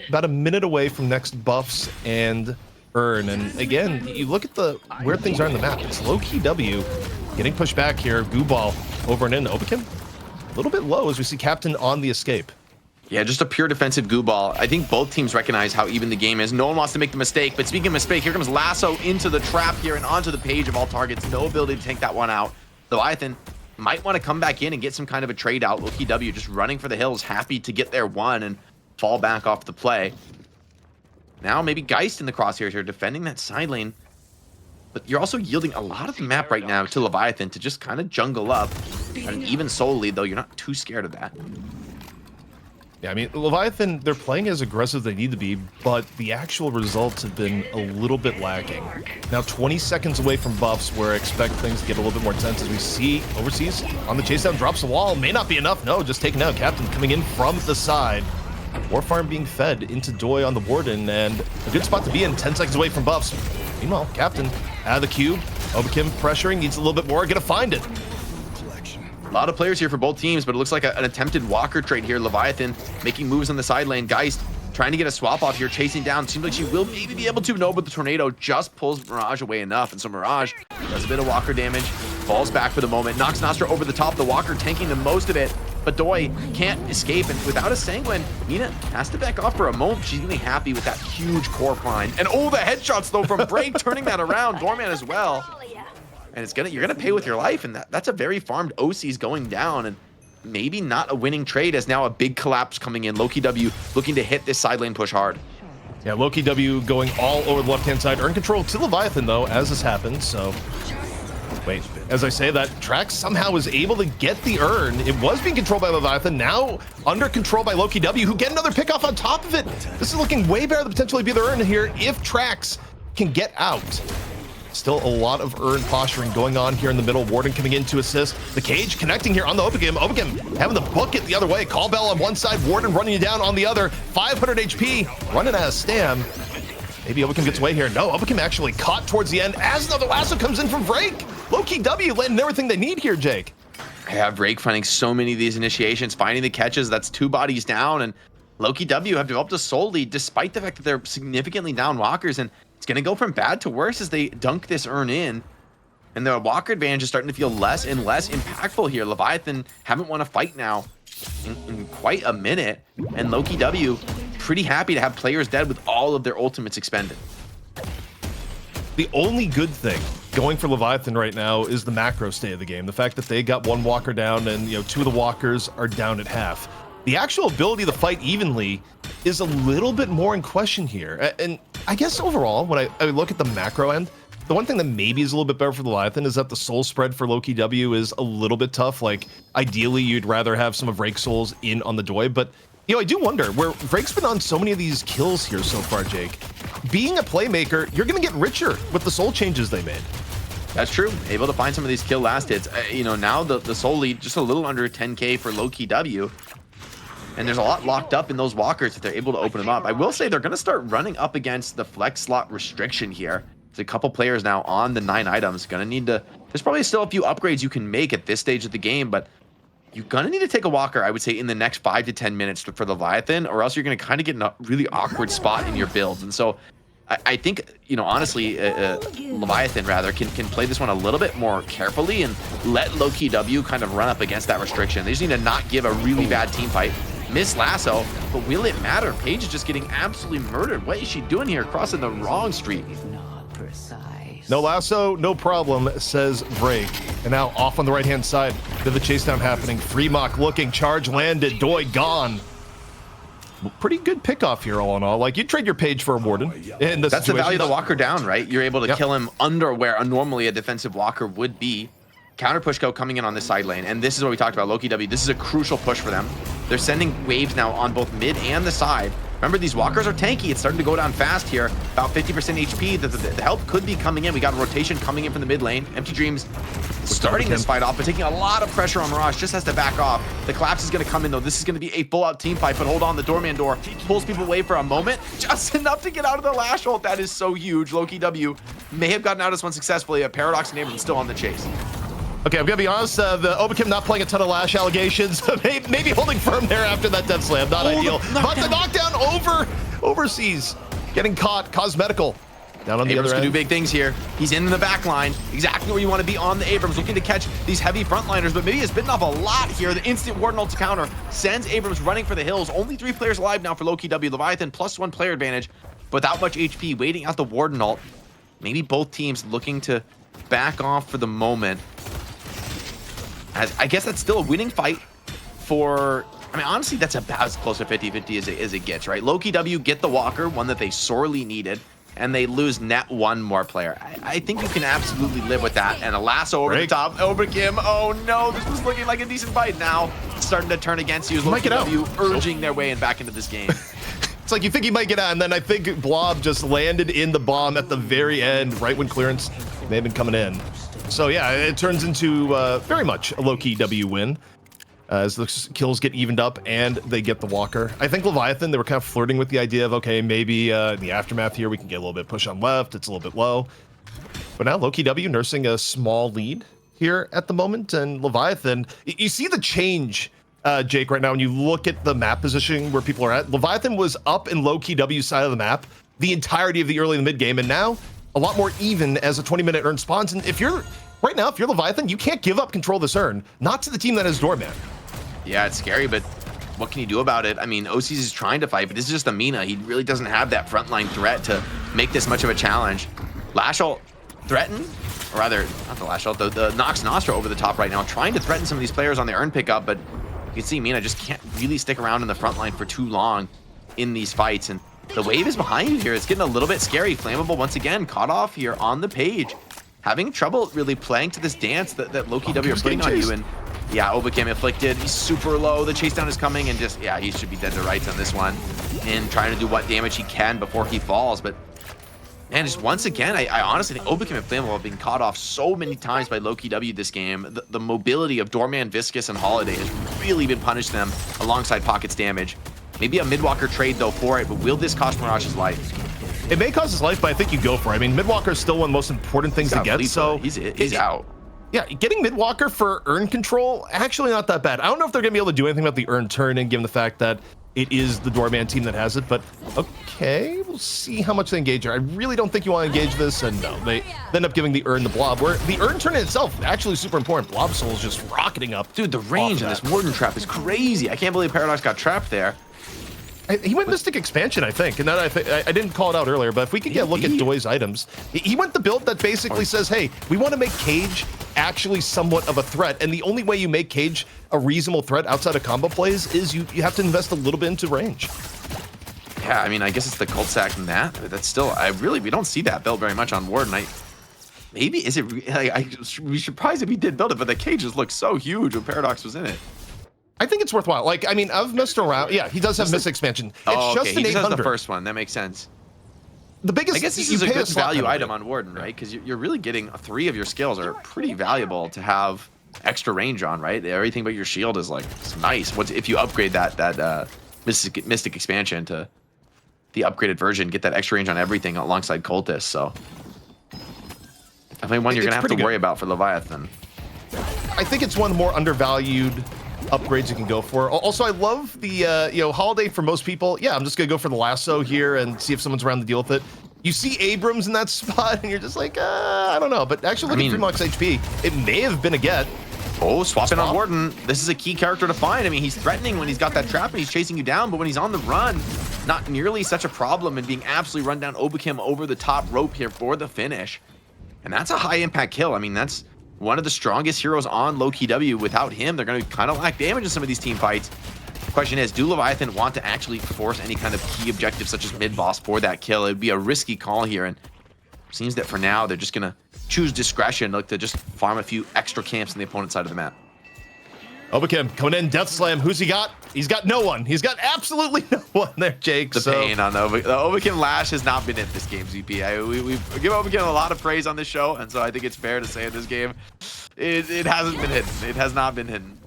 about a minute away from next buffs and earn. And again, you look at the where things are on the map. It's Lowkey W getting pushed back here. Goo Ball over and in. Obikim a little bit low as we see Captain on the escape. Yeah, just a pure defensive goo ball. I think both teams recognize how even the game is. No one wants to make the mistake, but speaking of mistake, here comes Lasso into the trap here and onto the page of all targets. No ability to take that one out. Leviathan might want to come back in and get some kind of a trade out. Lowkey W just running for the hills, happy to get their one and fall back off the play. Now maybe Geist in the crosshairs here, defending that side lane. But you're also yielding a lot of the map right now to Leviathan to just kind of jungle up. At an even soul lead, though, you're not too scared of that. Yeah, I mean, Leviathan, they're playing as aggressive as they need to be, but the actual results have been a little bit lacking. Now, 20 seconds away from buffs, where I expect things to get a little bit more tense as we see overseas on the chase down, drops the wall. May not be enough. No, just taken out. Captain coming in from the side. War Farm being fed into Doy on the Warden, and a good spot to be in, 10 seconds away from buffs. Meanwhile, Captain out of the cube, Obakim pressuring, needs a little bit more, gonna find it. A lot of players here for both teams, but it looks like an attempted walker trade here. Leviathan making moves on the side lane. Geist trying to get a swap off here, chasing down. Seems like she will maybe be able to. No, but the tornado just pulls Mirage away enough. And so Mirage does a bit of walker damage, falls back for the moment, knocks Nostra over the top. The walker tanking the most of it, but Doi can't escape. And without a Sanguine, Nina has to back off for a moment. She's really happy with that huge core line. And oh, the headshots though from Break, turning that around. Doorman as well. And you're gonna pay with your life, and that's a very farmed OC's going down, and maybe not a winning trade as now a big collapse coming in. Lowkey W looking to hit this side lane push hard. Yeah, Lowkey W going all over the left-hand side. Earn control to Leviathan, though, as this happens, so... Wait, as I say that, Trax somehow was able to get the Earn. It was being controlled by Leviathan, now under control by Lowkey W, who get another pick-off on top of it. This is looking way better than potentially be the Earn here if Trax can get out. Still a lot of Earn posturing going on here in the middle. Warden coming in to assist. The cage connecting here on the Obakim. Obakim having to book it the other way. Call Bell on one side, Warden running you down on the other. 500 HP, running out of stam. Maybe Obakim gets away here. No, Obakim actually caught towards the end as another lasso comes in from Vrake. Lowkey W landing everything they need here, Jake. Yeah, Vrake finding so many of these initiations, finding the catches. That's 2 bodies down, and Lowkey W have developed a soul lead despite the fact that they're significantly down walkers, and it's going to go from bad to worse as they dunk this Earn in. And the walker advantage is starting to feel less and less impactful here. Leviathan haven't won a fight now in quite a minute. And Lowkey W pretty happy to have players dead with all of their ultimates expended. The only good thing going for Leviathan right now is the macro state of the game. The fact that they got 1 walker down and 2 of the walkers are down at half. The actual ability to fight evenly is a little bit more in question here. And I guess overall, when I look at the macro end, the one thing that maybe is a little bit better for the Leviathan is that the soul spread for Lowkey W is a little bit tough. Like, ideally, you'd rather have some of Vrake's souls in on the Doi, but I do wonder, where Vrake's been on so many of these kills here so far, Jake, being a playmaker, you're going to get richer with the soul changes they made. That's true. Able to find some of these kill last hits. Now the soul lead just a little under 10K for Lowkey W. And there's a lot locked up in those walkers if they're able to open them up. I will say they're going to start running up against the flex slot restriction here. There's a couple players now on the 9 items. Going to need to... There's probably still a few upgrades you can make at this stage of the game, but you're going to need to take a walker, I would say, in the next 5 to 10 minutes for Leviathan, or else you're going to kind of get in a really awkward spot in your builds. And so I think, honestly, Leviathan, rather, can play this one a little bit more carefully and let Lowkey W kind of run up against that restriction. They just need to not give a really bad team fight. Miss lasso, but will it matter? Paige is just getting absolutely murdered. What is she doing here? Crossing the wrong street. No lasso, no problem, says Vrake. And now off on the right-hand side, bit of the chase down happening. Freemock looking, charge landed, Doi gone. Pretty good pickoff here, all in all. Like, you'd trade your Paige for a Warden in this That's situation. the value of the walker down, right? You're able to kill him under where normally a defensive walker would be. Counter push go coming in on this side lane, and this is what we talked about, Lowkey W. This is a crucial push for them. They're sending waves now on both mid and the side. Remember, these walkers are tanky. It's starting to go down fast here. About 50% HP. The help could be coming in. We got a rotation coming in from the mid lane. Empty Dreams starting this fight off, but taking a lot of pressure on Mirage. Just has to back off. The collapse is going to come in, though. This is going to be a full-out team fight, but hold on. The doorman door pulls people away for a moment. Just enough to get out of the lash ult. That is so huge. Lowkey W may have gotten out of this one successfully. A Paradox and Abram still on the chase. Okay, I'm gonna be honest, the Obakim not playing a ton of Lash allegations, maybe holding firm there after that death slam, not ideal. But the knockdown overseas, getting caught, Cosmetical. Down on the Abrams other can end. do big things here. He's in the back line, exactly where you want to be on the Abrams, looking to catch these heavy frontliners, but maybe has bitten off a lot here. The instant Warden ult counter sends Abrams running for the hills. Only 3 players alive now for Lowkey W. Leviathan +1 player advantage, without much HP, waiting out the Warden ult. Maybe both teams looking to back off for the moment. As I guess that's still a winning fight for... I mean, honestly, that's about as close to 50-50 as it gets, right? Lowkey W get the walker, one that they sorely needed, and they lose net 1 more player. I think you can absolutely live with that. And a lasso over the top. Obakim. Oh no, this was looking like a decent fight. Now it's starting to turn against you. Lowkey W urging their way and back into this game. It's like you think he might get out, and then I think Blob just landed in the bomb at the very end, right when clearance may have been coming in. So yeah, it turns into very much a Lowkey W win as the kills get evened up and they get the walker. I think Leviathan, they were kind of flirting with the idea of, okay, maybe in the aftermath here we can get a little bit push on left, it's a little bit low. But now Lowkey W nursing a small lead here at the moment, and Leviathan, you see the change, Jake, right now when you look at the map positioning where people are at. Leviathan was up in Lowkey W's side of the map the entirety of the early and mid game, and now a lot more even as a 20-minute urn spawns. And if you're Leviathan, you can't give up control of this urn, not to the team that is Doorman. Yeah, it's scary, but what can you do about it? I mean, OCs is trying to fight, but this is just a Mina. He really doesn't have that frontline threat to make this much of a challenge. Lashel threaten, or rather, not the Lashel, the Nox Nostra over the top right now, trying to threaten some of these players on the urn pickup, but you can see Mina just can't really stick around in the front line for too long in these fights. And the wave is behind you here. It's getting a little bit scary. Flammable once again, caught off here on the page. Having trouble really playing to this dance that Lowkey W are putting on you. And yeah, Obacam afflicted. He's super low. The chase down is coming, and just, yeah, he should be dead to rights on this one. And trying to do what damage he can before he falls. But man, just once again, I honestly think Obacam and Flammable have been caught off so many times by Lowkey W this game. The mobility of Doorman, Viscous, and Holiday has really been punished them alongside Pocket's damage. Maybe a Midwalker trade though for it, but will this cost Mirage his life? It may cost his life, but I think you go for it. I mean, Midwalker is still one of the most important things to get, so he's out. Yeah, getting Midwalker for urn control, actually not that bad. I don't know if they're going to be able to do anything about the urn turn-in, given the fact that it is the Doorman team that has it, but okay, we'll see how much they engage here. I really don't think you want to engage this, and no, they end up giving the urn the blob, where the urn turn in itself actually super important. Blob Soul is just rocketing up. Dude, the range in this Warden trap is crazy. I can't believe Paradox got trapped there. He went Mystic Expansion, I think, and that I didn't call it out earlier, but if we could get a look at Doi's items, he went the build that basically says, hey, we want to make Cage actually somewhat of a threat, and the only way you make Cage a reasonable threat outside of combo plays is you have to invest a little bit into range. Yeah, I mean, I guess it's the cult sack and that, but that's still, we don't see that build very much on Warden. Maybe, is it, I would be surprised if he did build it, but the Cage just looked so huge when Paradox was in it. I think it's worthwhile. Like, I mean, I've messed around. Yeah, he does have Mystic Expansion. It's just an 800. He just has the first one. That makes sense. The biggest. I guess this is a good value item on Warden, right? Because you're really getting 3 of your skills are pretty valuable to have extra range on, right? Everything but your shield is like, it's nice. If you upgrade that Mystic Expansion to the upgraded version, get that extra range on everything alongside Cultist. So I think one you're gonna have to worry about for Leviathan. I think it's one of the more undervalued upgrades you can go for. Also, I love the Holiday for most people. Yeah, I'm just gonna go for the lasso here and see if someone's around to deal with it. You see Abrams in that spot, and you're just like, I don't know. But actually, look at Fremont HP. It may have been a get. Oh, swapping on Warden. This is a key character to find. I mean, he's threatening when he's got that trap and he's chasing you down, but when he's on the run, not nearly such a problem, and being absolutely run down Obacam over the top rope here for the finish. And that's a high impact kill. I mean, that's one of the strongest heroes on Lowkey W. Without him, they're going to kind of lack damage in some of these team fights. The question is, do Leviathan want to actually force any kind of key objective such as mid-boss for that kill? It would be a risky call here, and it seems that for now, they're just going to choose discretion, look to just farm a few extra camps on the opponent's side of the map. Obacam coming in, Death Slam. Who's he got? He's got no one. He's got absolutely no one there, Jake. The pain on the Obacam Lash has not been in this game, ZP. We've given Obacam a lot of praise on this show, and so I think it's fair to say in this game, it hasn't been hidden. It has not been hidden.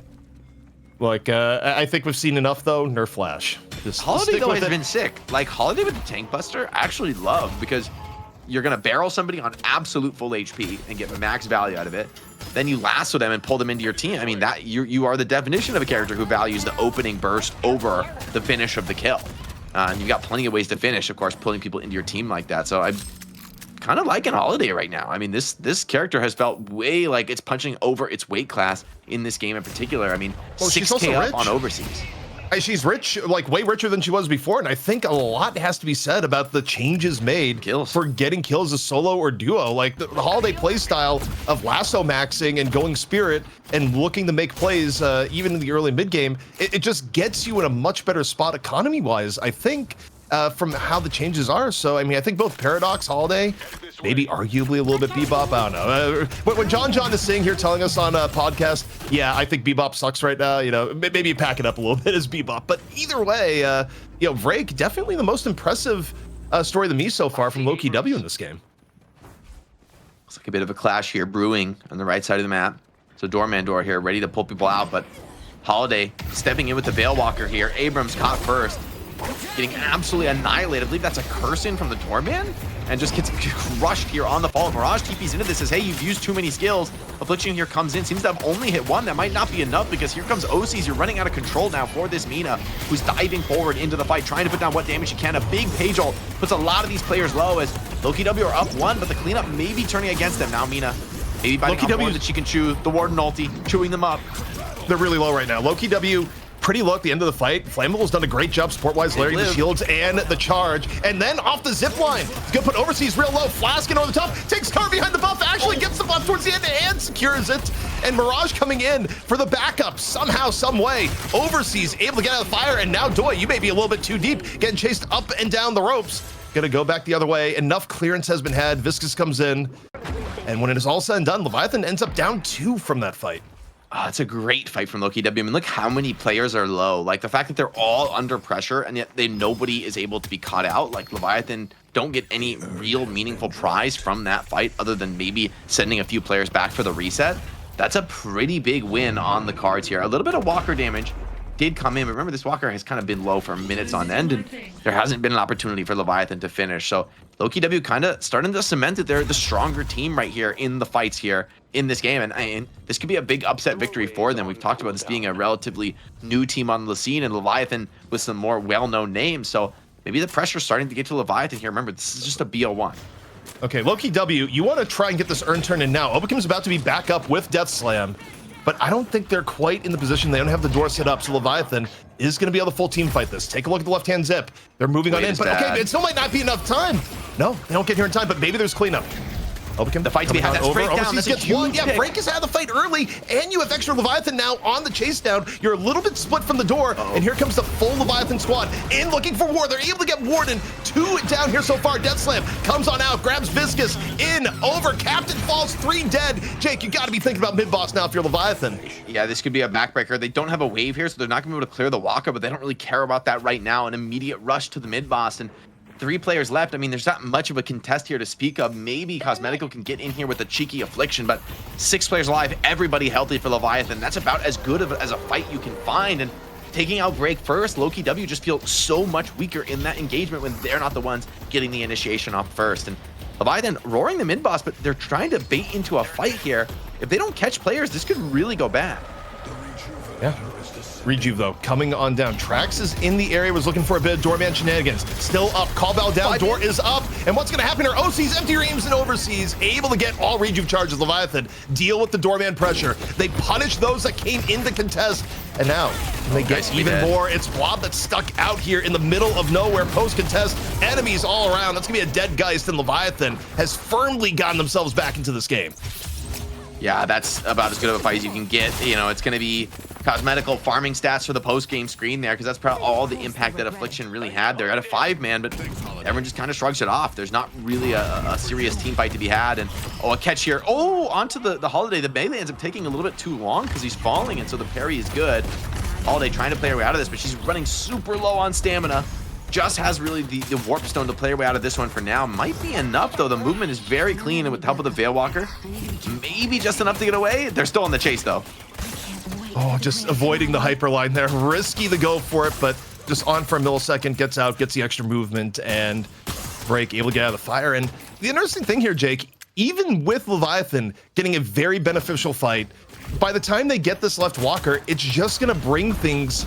Like, I think we've seen enough, though. Nerf Flash. Holiday, though, has been sick. Like, Holiday with the Tank Buster, I actually love, because you're going to barrel somebody on absolute full HP and get max value out of it. Then you lasso them and pull them into your team. I mean, that you are the definition of a character who values the opening burst over the finish of the kill. And you've got plenty of ways to finish, of course, pulling people into your team like that. So I'm kind of liking Holiday right now. I mean, this character has felt way like it's punching over its weight class in this game in particular. I mean, 6K up on overseas. She's rich, like way richer than she was before, and I think a lot has to be said about the changes made for getting kills as solo or duo. Like the Holiday playstyle of lasso maxing and going spirit and looking to make plays even in the early mid game, it just gets you in a much better spot economy-wise, I think, from how the changes are. So, I mean, I think both Paradox, Holiday, maybe arguably a little bit Bebop, I don't know. When John is sitting here telling us on a podcast, yeah, I think Bebop sucks right now, you know, maybe pack it up a little bit as Bebop. But either way, you know, Vrake, definitely the most impressive story to me so far from Lowkey W in this game. Looks like a bit of a clash here brewing on the right side of the map. So Doorman Door here, ready to pull people out, but Holiday stepping in with the Veilwalker here. Abrams caught first, getting absolutely annihilated. I believe that's a curse in from the Doorman. and just gets crushed here on the fall. Mirage TP's into this, says, hey, you've used too many skills. Affliction here comes in, seems to have only hit one. That might not be enough because here comes OCs. You're running out of control now for this Mina, who's diving forward into the fight, trying to put down what damage she can. A big page ult puts a lot of these players low as Lowkey W are up one, but the cleanup may be turning against them. Now Mina, maybe finding a that she can chew. The Warden ulti, chewing them up. They're really low right now. Lowkey W pretty low at the end of the fight. Flammable's done a great job support-wise, layering the shields and the charge. And then off the zip line, he's gonna put Overseas real low. Flaskin over the top, takes cover behind the buff, actually gets the buff towards the end and secures it. And Mirage coming in for the backup somehow, some way. Overseas able to get out of the fire, and now Doi, you may be a little bit too deep, getting chased up and down the ropes. Gonna go back the other way. Enough clearance has been had. Viscous comes in. And when it is all said and done, Leviathan ends up down 2 from that fight. Oh, it's a great fight from Lowkey W. I mean, look how many players are low. Like, the fact that they're all under pressure and yet nobody is able to be caught out. Like, Leviathan don't get any real meaningful prize from that fight other than maybe sending a few players back for the reset. That's a pretty big win on the cards here. A little bit of Walker damage did come in, but remember, this Walker has kind of been low for minutes on end, and there hasn't been an opportunity for Leviathan to finish. So Lowkey W kind of starting to cement that they're the stronger team right here in the fights here in this game, and this could be a big upset victory for them. We've talked about this being a relatively new team on the scene, and Leviathan with some more well-known names, so maybe the pressure's starting to get to Leviathan here. Remember, this is just a BO1. Okay, Lowkey W, you want to try and get this earn turn in now. Obakim's about to be back up with Death Slam, but I don't think they're quite in the position. They don't have the door set up, so Leviathan is going to be able to full team fight this. Take a look at the left-hand zip. They're moving on in, but okay, it still might not be enough time. No, they don't get here in time, but maybe there's cleanup. Obakim, the fight to be had. That's breakdown. Overseas gets one. Yeah, Break has had the fight early, and you have extra Leviathan now on the chase down. You're a little bit split from the door, and here comes the full Leviathan squad in looking for War. They're able to get Warden. 2 down here so far. Death Slam comes on out, grabs Viscous in, over. Captain falls, 3 dead. Jake, you got to be thinking about mid-boss now if you're Leviathan. Yeah, this could be a backbreaker. They don't have a wave here, so they're not going to be able to clear the Walker, but they don't really care about that right now. An immediate rush to the mid-boss, and 3 players left. I mean, there's not much of a contest here to speak of. Maybe Cosmetical can get in here with a cheeky Affliction, but 6 players alive, everybody healthy for Leviathan. That's about as good as a fight you can find. And taking out Break first, Lowkey W just feels so much weaker in that engagement when they're not the ones getting the initiation off first. And Leviathan roaring the mid-boss, but they're trying to bait into a fight here. If they don't catch players, this could really go bad. Yeah. Rejuve, though, coming on down. Trax is in the area, was looking for a bit of Doorman shenanigans. Still up, call bell down, door is up. And what's going to happen here? OCs, Empty Dreams, and Overseas able to get all Rejuve charges. Leviathan deal with the Doorman pressure. They punish those that came in the contest. And now, they get even more. It's Blob that's stuck out here in the middle of nowhere, post-contest. Enemies all around. That's going to be a dead Geist, and Leviathan has firmly gotten themselves back into this game. Yeah, that's about as good of a fight as you can get. You know, it's going to be Cosmetical farming stats for the post-game screen there, because that's probably all the impact that Affliction really had. They're at a 5-man, but everyone just kind of shrugs it off. There's not really a serious team fight to be had. And a catch here. Onto the Holiday. The melee ends up taking a little bit too long because he's falling, and so the parry is good. Holiday trying to play her way out of this, but she's running super low on stamina. Just has really the Warp Stone to play her way out of this one for now. Might be enough, though. The movement is very clean, and with the help of the Veil Walker, maybe just enough to get away. They're still on the chase, though. Oh, just avoiding the hyper line there. Risky to go for it, but just on for a millisecond, gets out, gets the extra movement, and Break able to get out of the fire. And the interesting thing here, Jake, even with Leviathan getting a very beneficial fight, by the time they get this left Walker, it's just going to bring things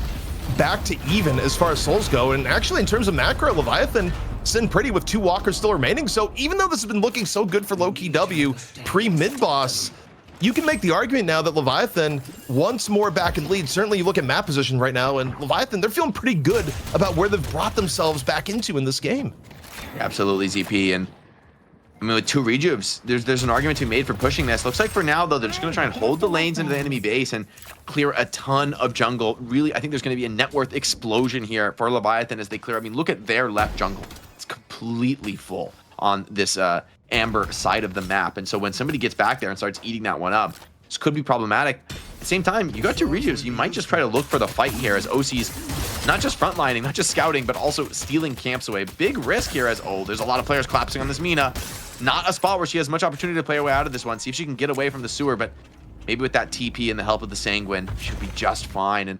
back to even as far as souls go. And actually, in terms of macro, Leviathan sitting pretty with 2 Walkers still remaining. So even though this has been looking so good for Lowkey W pre-mid-boss, you can make the argument now that Leviathan once more back in lead. Certainly you look at map position right now, and Leviathan, they're feeling pretty good about where they've brought themselves back into in this game. Absolutely, ZP. And I mean, with 2 rejuves, there's an argument to be made for pushing this. Looks like for now, though, they're just going to try and hold the lanes into the enemy base and clear a ton of jungle. Really, I think there's going to be a net worth explosion here for Leviathan as they clear. I mean, look at their left jungle. It's completely full on this amber side of the map. And so when somebody gets back there and starts eating that one up, this could be problematic. At the same time, you got 2 rejuves. You might just try to look for the fight here as OC's not just frontlining, not just scouting, but also stealing camps away. Big risk here as, there's a lot of players collapsing on this Mina. Not a spot where she has much opportunity to play her way out of this one. See if she can get away from the sewer, but maybe with that TP and the help of the Sanguine, she'll be just fine. And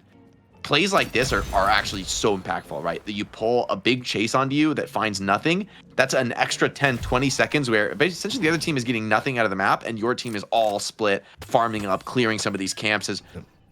plays like this are actually so impactful, right? That you pull a big chase onto you that finds nothing. That's an extra 10, 20 seconds where essentially the other team is getting nothing out of the map and your team is all split, farming up, clearing some of these camps. As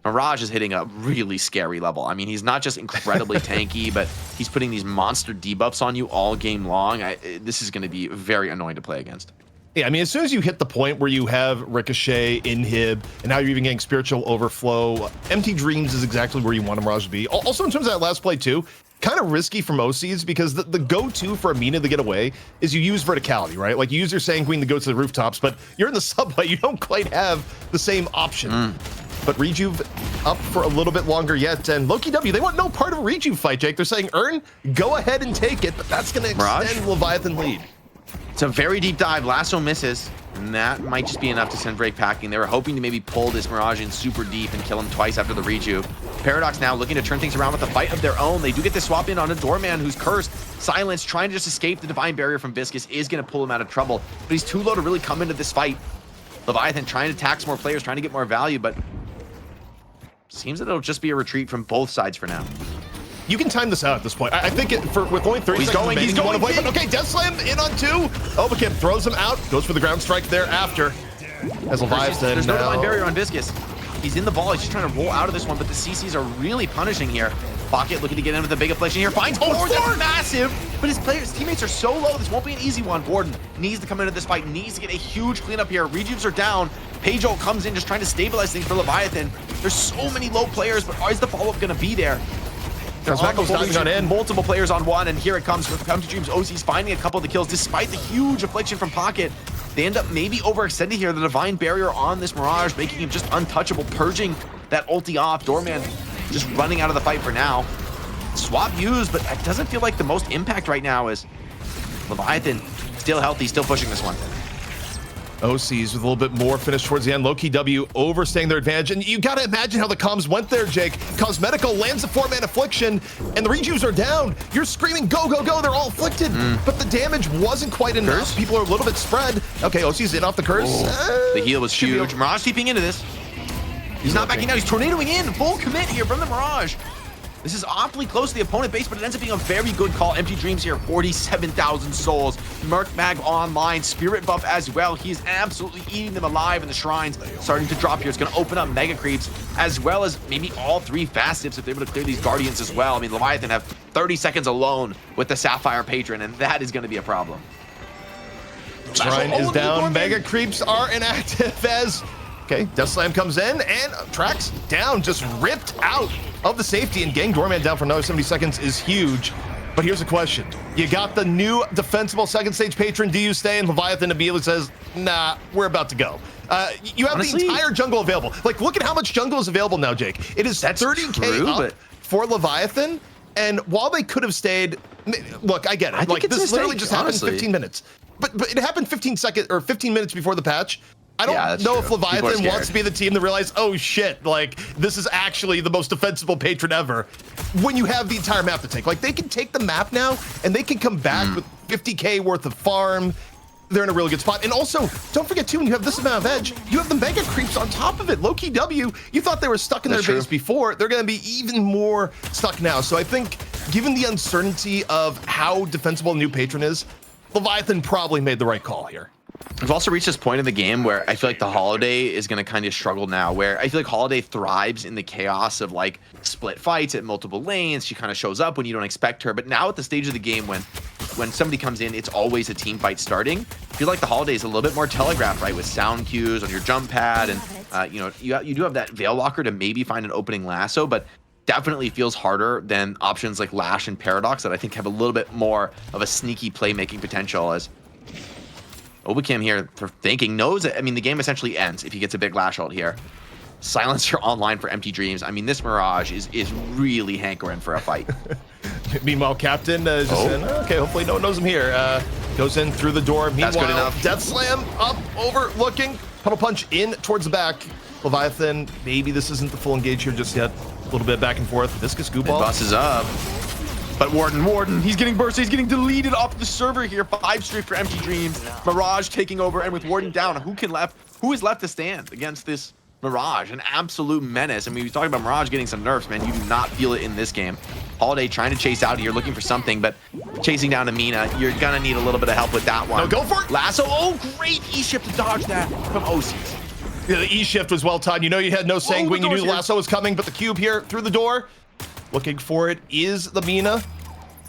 Mirage is hitting a really scary level. I mean, he's not just incredibly tanky, but he's putting these monster debuffs on you all game long. This is going to be very annoying to play against. Yeah, I mean, as soon as you hit the point where you have Ricochet, Inhib, and now you're even getting Spiritual Overflow, Empty Dreams is exactly where you want a Mirage to be. Also, in terms of that last play, too, kind of risky from OCs because the go-to for Amina to get away is you use verticality, right? Like, you use your Sanguine to go to the rooftops, but you're in the subway, you don't quite have the same option. But Rejuve up for a little bit longer yet, and Lowkey W, they want no part of a Rejuve fight, Jake. They're saying, Earn, go ahead and take it, but that's going to extend Leviathan lead. It's a very deep dive. Lasso misses, and that might just be enough to send Break packing. They were hoping to maybe pull this Mirage in super deep and kill him twice after the rejuve. Paradox now looking to turn things around with a fight of their own. They do get this swap in on a Doorman who's cursed. Silence trying to just escape the Divine Barrier from Viscus is going to pull him out of trouble, but he's too low to really come into this fight. Leviathan trying to tax more players, trying to get more value, but seems that it'll just be a retreat from both sides for now. You can time this out at this point. I think with only 30 seconds he's going. but okay, Death Slam in on 2. Obakim throws him out, goes for the ground strike thereafter. As Leviathan there's no Divine Barrier on Viscus. He's in the ball, he's just trying to roll out of this one, but the CCs are really punishing here. Pocket looking to get into the big affliction here, finds Warden, that's massive, but his teammates are so low, this won't be an easy one. Warden needs to come into this fight, needs to get a huge cleanup here. Rejuves are down, Page Ult comes in just trying to stabilize things for Leviathan. There's so many low players, but is the follow-up gonna be there? Multiple players on one, and here it comes from Empty Dreams. OC's finding a couple of the kills despite the huge affliction from Pocket. They end up maybe overextending here. The Divine Barrier on this Mirage, making him just untouchable, purging that ulti off. Doorman just running out of the fight for now. Swap used, but it doesn't feel like the most impact right now is Leviathan still healthy, still pushing this one. OCs with a little bit more finish towards the end. Lowkey W overstaying their advantage. And you got to imagine how the comms went there, Jake. Cosmetical lands the 4-man affliction, and the rejuves are down. You're screaming, go, go, go. They're all afflicted. But the damage wasn't quite enough. Curse? People are a little bit spread. Okay, OC's in off the curse. The heal was huge. Mirage keeping into this. He's not backing down. He's tornadoing in. Full commit here from the Mirage. This is awfully close to the opponent base, but it ends up being a very good call. Empty Dreams here, 47,000 souls. Merc Mag online, Spirit buff as well. He's absolutely eating them alive in the shrines. Starting to drop here. It's going to open up Mega Creeps, as well as maybe all 3 fast tips if they're able to clear these Guardians as well. I mean, Leviathan have 30 seconds alone with the Sapphire Patron, and that is going to be a problem. Shrine is down. Mega Creeps are inactive as... Okay, Death Slam comes in, and Trax down, just ripped out of the safety, and getting Doorman down for another 70 seconds is huge. But here's a question. You got the new defensible second stage patron. Do you stay? And Leviathan immediately says, nah, we're about to go. You have the entire jungle available. Like, look at how much jungle is available now, Jake. It is 30K up for Leviathan, and while they could have stayed, look, I get it. Like, this literally just happened in 15 minutes. But it happened 15 minutes before the patch. I don't know if Leviathan wants to be the team that realize, oh shit, like, this is actually the most defensible patron ever when you have the entire map to take. Like, they can take the map now, and they can come back with 50K worth of farm. They're in a really good spot. And also, don't forget, too, when you have this amount of edge, you have the Mega Creeps on top of it. Lowkey W, you thought they were stuck in their base before. They're going to be even more stuck now. So I think, given the uncertainty of how defensible a new patron is, Leviathan probably made the right call here. We've also reached this point in the game where I feel like the Holiday is going to kind of struggle now, where I feel like Holiday thrives in the chaos of like split fights at multiple lanes. She kind of shows up when you don't expect her. But now at the stage of the game when somebody comes in, it's always a team fight starting. I feel like the Holiday is a little bit more telegraphed, right? With sound cues on your jump pad. And, you know, you do have that Veil Locker to maybe find an opening lasso, but definitely feels harder than options like Lash and Paradox that I think have a little bit more of a sneaky playmaking potential. As Obakim here for thinking knows that, I mean, the game essentially ends if he gets a big Lash ult here. Silencer online for Empty Dreams. I mean, this Mirage is really hankering for a fight. Meanwhile, Captain is just in. Okay, hopefully no one knows him here. Goes in through the door. Meanwhile, that's good enough. Death Slam up, over, looking. Puddle Punch in towards the back. Leviathan, maybe this isn't the full engage here just yet. A little bit back and forth. Viscous Goo Ball. Buses up. But Warden, he's getting bursted. He's getting deleted off the server here. 5 straight for Empty Dreams. Mirage taking over, and with Warden down, who is left to stand against this Mirage, an absolute menace. I mean, we talking about Mirage getting some nerfs, man. You do not feel it in this game. Holiday trying to chase out. You're looking for something, but chasing down Amina, you're gonna need a little bit of help with that one. No, go for it. Lasso. Oh, great E-shift to dodge that from OCs. Yeah, the E-shift was well timed. You know you had no sanguine. You knew the here. lasso was coming, but the cube here through the door. Looking for it is the Mina.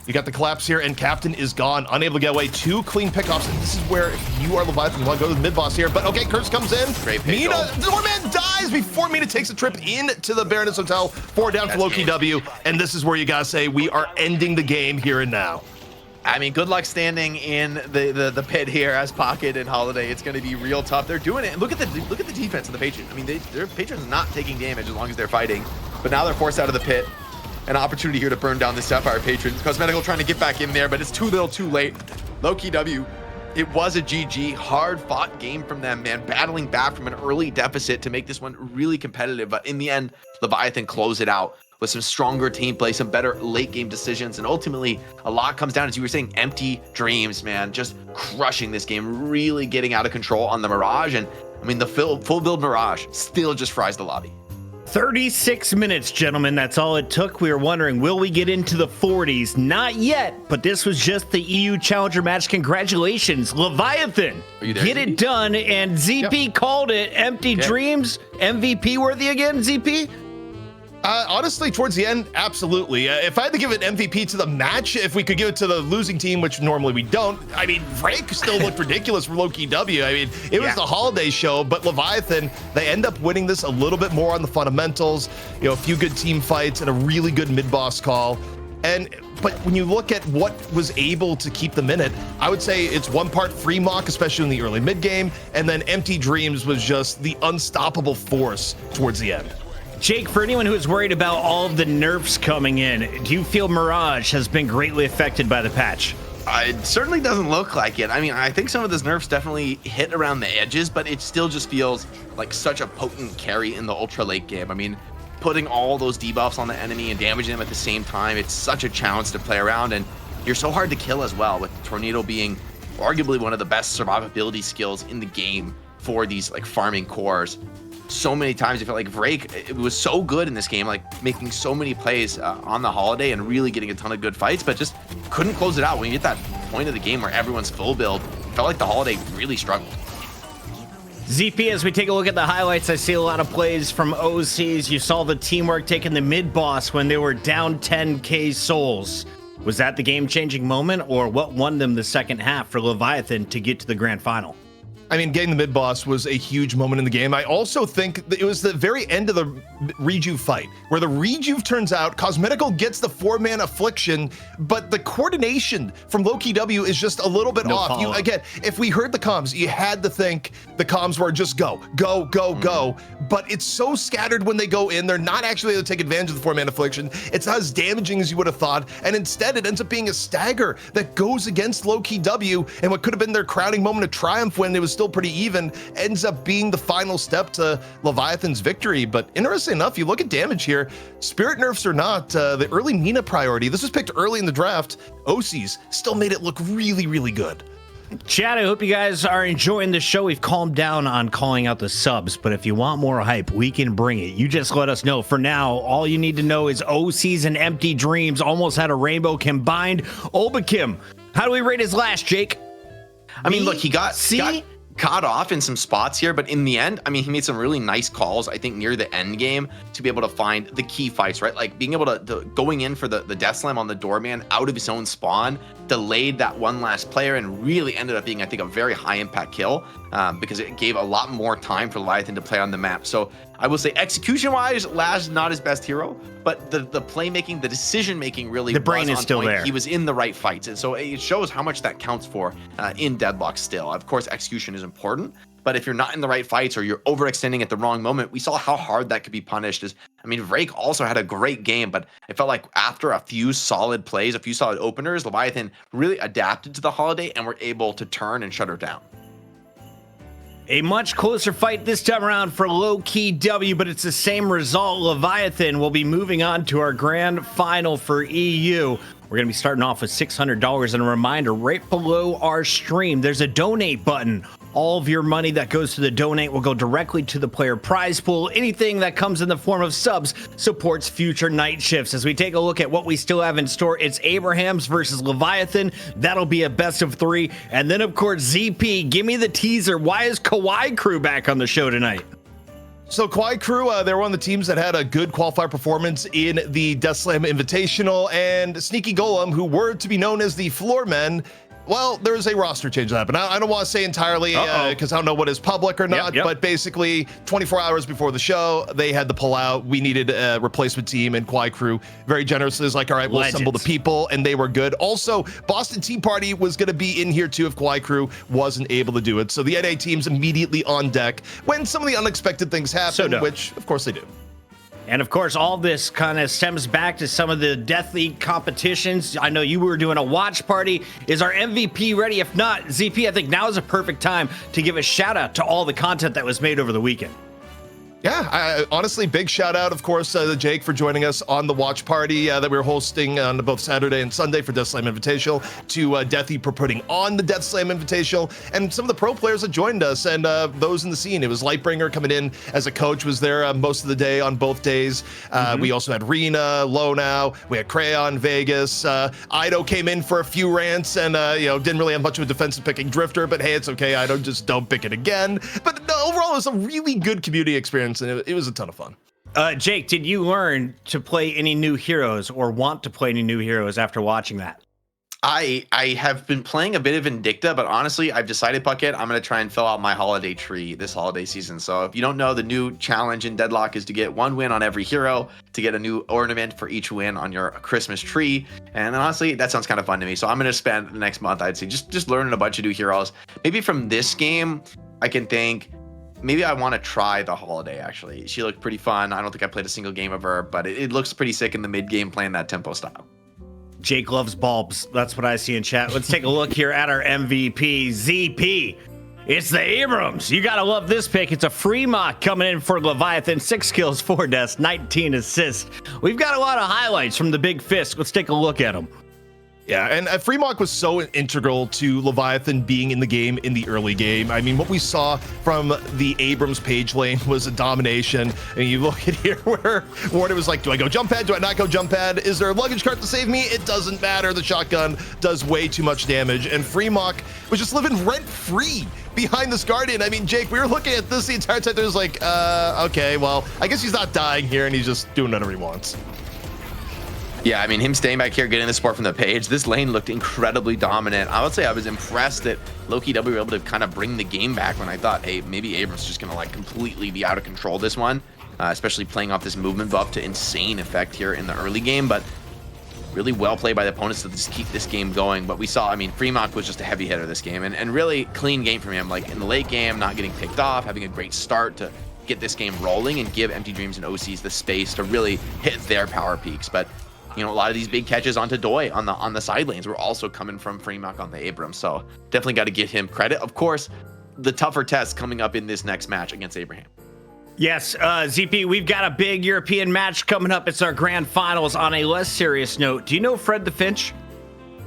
You got the collapse here, and Captain is gone. Unable to get away. 2 clean pickoffs. And this is where, if you are Leviathan, you want to go to the mid-boss here. But okay, Curse comes in. Great pick. Mina, Doorman dies before Mina takes a trip into the Baroness Hotel. 4 down for Lowkey W. And this is where you got to say, we are ending the game here and now. I mean, good luck standing in the pit here as Pocket and Holiday. It's going to be real tough. They're doing it. And look at the defense of the Patron. I mean, their Patron's not taking damage as long as they're fighting. But now they're forced out of the pit. An opportunity here to burn down the Sapphire Patron. Cosmetical trying to get back in there, but it's too little too late. Lowkey W, it was a GG. Hard fought game from them, man. Battling back from an early deficit to make this one really competitive. But in the end, Leviathan closed it out with some stronger team play, some better late game decisions. And ultimately, a lot comes down, as you were saying, empty dreams, man. Just crushing this game, really getting out of control on the Mirage. And I mean, the full build Mirage still just fries the lobby. 36 minutes, gentlemen. That's all it took. We were wondering, will we get into the 40s? Not yet, but this was just the EU Challenger match. Congratulations, Leviathan. Are you there, Get ZP? it done, and ZP called it. Empty dreams. MVP worthy again, ZP? Honestly, towards the end, absolutely. If I had to give an MVP to the match, if we could give it to the losing team, which normally we don't, I mean, Frank still looked ridiculous for Lowkey W. I mean, it was the holiday show, but Leviathan, they end up winning this a little bit more on the fundamentals, you know, a few good team fights and a really good mid-boss call. But when you look at what was able to keep them in it, I would say it's one part free mock, especially in the early mid game, and then Empty Dreams was just the unstoppable force towards the end. Jake, for anyone who is worried about all of the nerfs coming in, do you feel Mirage has been greatly affected by the patch? It certainly doesn't look like it. I mean, I think some of those nerfs definitely hit around the edges, but it still just feels like such a potent carry in the ultra late game. I mean, putting all those debuffs on the enemy and damaging them at the same time, it's such a challenge to play around, and you're so hard to kill as well, with Tornado being arguably one of the best survivability skills in the game for these like farming cores. So many times I felt like Vrake, it was so good in this game, like making so many plays on the holiday and really getting a ton of good fights, but just couldn't close it out. When you get that point of the game where everyone's full build, it felt like the holiday really struggled. ZP, as we take a look at the highlights, I see a lot of plays from OCs. You saw the teamwork taking the mid-boss when they were down 10k souls. Was that the game-changing moment, or what won them the second half for Leviathan to get to the grand final? I mean, getting the mid-boss was a huge moment in the game. I also think that it was the very end of the Rejuve fight, where the Rejuve turns out, Cosmetical gets the 4-man affliction, but the coordination from Lowkey W is just a little bit off. You, again, if we heard the comms, you had to think the comms were just go, go, go, go, but it's so scattered when they go in. They're not actually able to take advantage of the 4-man affliction. It's not as damaging as you would have thought, and instead it ends up being a stagger that goes against Lowkey W, and what could have been their crowning moment of triumph when it was still pretty even, ends up being the final step to Leviathan's victory. But interesting enough, you look at damage here, spirit nerfs or not, the early Mina priority, this was picked early in the draft, OCs still made it look really, really good. Chad, I hope you guys are enjoying the show. We've calmed down on calling out the subs, but if you want more hype, we can bring it. You just let us know. For now, all you need to know is OCs and Empty Dreams almost had a rainbow combined. Obakim, how do we rate his last, Jake? I mean, look, he got caught off in some spots here, but in the end, I mean, he made some really nice calls, I think, near the end game to be able to find the key fights, right? Like being able to going in for the death slam on the doorman out of his own spawn, delayed that one last player, and really ended up being, I think, a very high impact kill because it gave a lot more time for Leviathan to play on the map. So I will say, execution wise, Laz not his best hero, but the playmaking, the decision making really, the brain is still there. He was in the right fights, and so it shows how much that counts for in Deadlock still. Of course, execution is important, but if you're not in the right fights or you're overextending at the wrong moment, we saw how hard that could be punished. I mean, Vrake also had a great game, but it felt like after a few solid plays, a few solid openers, Leviathan really adapted to the holiday and were able to turn and shut her down. A much closer fight this time around for Lowkey W, but it's the same result. Leviathan will be moving on to our grand final for EU. We're going to be starting off with $600. And a reminder, right below our stream, there's a donate button All of your money that goes to the donate will go directly to the player prize pool. Anything that comes in the form of subs supports future night shifts. As we take a look at what we still have in store, it's Abrahams versus Leviathan. That'll be a best of 3. And then, of course, ZP, give me the teaser. Why is Kawaii Crew back on the show tonight? So Kawaii Crew, they're one of the teams that had a good qualifier performance in the Death Slam Invitational, and Sneaky Golem, who were to be known as the Floor Men, well, there is a roster change that happened. I don't want to say entirely because I don't know what is public or not, but basically 24 hours before the show, they had to pull out. We needed a replacement team, and Kawaii Crew very generously is like, all right, we'll assemble the people, and they were good. Also, Boston Tea Party was going to be in here too if Kawaii Crew wasn't able to do it. So the NA team's immediately on deck when some of the unexpected things happen, which of course they do. And of course, all this kind of stems back to some of the Death League competitions. I know you were doing a watch party. Is our MVP ready? If not, ZP, I think now is a perfect time to give a shout out to all the content that was made over the weekend. Yeah, honestly, big shout out, of course, to Jake for joining us on the watch party that we were hosting on both Saturday and Sunday for Death Slam Invitational, to Deathy for putting on the Death Slam Invitational, and some of the pro players that joined us, and those in the scene. It was Lightbringer coming in as a coach, was there most of the day on both days. We also had Rena, Lonow, we had Crayon, Vegas. Ido came in for a few rants and didn't really have much of a defensive picking Drifter, but hey, it's okay. Ido, just don't pick it again. But no, overall, it was a really good community experience, and it was a ton of fun. Jake, did you learn to play any new heroes or want to play any new heroes after watching that? I have been playing a bit of Indicta, but honestly, I've decided, Puckett, I'm going to try and fill out my holiday tree this holiday season. So if you don't know, the new challenge in Deadlock is to get 1 win on every hero, to get a new ornament for each win on your Christmas tree. And honestly, that sounds kind of fun to me. So I'm going to spend the next month, I'd say, just learning a bunch of new heroes. Maybe from this game, I can think, maybe I want to try the Holiday, actually. She looked pretty fun. I don't think I played a single game of her, but it looks pretty sick in the mid-game playing that tempo style. Jake loves bulbs. That's what I see in chat. Let's take a look here at our MVP, ZP. It's the Abrams. You got to love this pick. It's a free mock coming in for Leviathan. 6 kills, 4 deaths, 19 assists. We've got a lot of highlights from the Big Fist. Let's take a look at them. Yeah, and Freemock was so integral to Leviathan being in the game in the early game. I mean, what we saw from the Abrams page lane was a domination. And you look at here where Warden was like, do I go jump pad? Do I not go jump pad? Is there a luggage cart to save me? It doesn't matter. The shotgun does way too much damage. And Freemock was just living rent-free behind this Guardian. I mean, Jake, we were looking at this the entire time. There was like, okay, well, I guess he's not dying here and he's just doing whatever he wants. Yeah, I mean, him staying back here, getting the support from the page, this lane looked incredibly dominant. I would say I was impressed that Lowkey W were able to kind of bring the game back when I thought, hey, maybe Abrams is just going to like completely be out of control this one, especially playing off this movement buff to insane effect here in the early game. But really well played by the opponents to just keep this game going. But we saw, I mean, Fremont was just a heavy hitter this game, and really clean game from him. Like in the late game, not getting picked off, having a great start to get this game rolling and give Empty Dreams and OCs the space to really hit their power peaks. But you know, a lot of these big catches onto Doi on the side lanes were also coming from Fremont on the Abrams. So definitely got to give him credit. Of course, the tougher test coming up in this next match against Abraham. Yes, ZP, we've got a big European match coming up. It's our grand finals. On a less serious note, do you know Fred the Finch?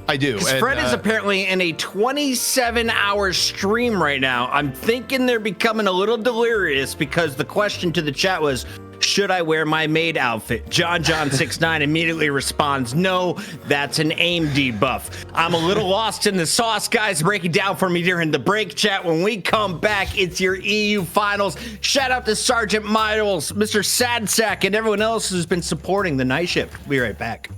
I do. Fred is apparently in a 27-hour stream right now. I'm thinking they're becoming a little delirious because the question to the chat was, should I wear my maid outfit? John69 immediately responds, no, that's an aim debuff. I'm a little lost in the sauce, guys. Break it down for me during the break chat. When we come back, it's your EU finals. Shout out to Sergeant Miles, Mr. Sadsack, and everyone else who's been supporting the night shift. We'll be right back.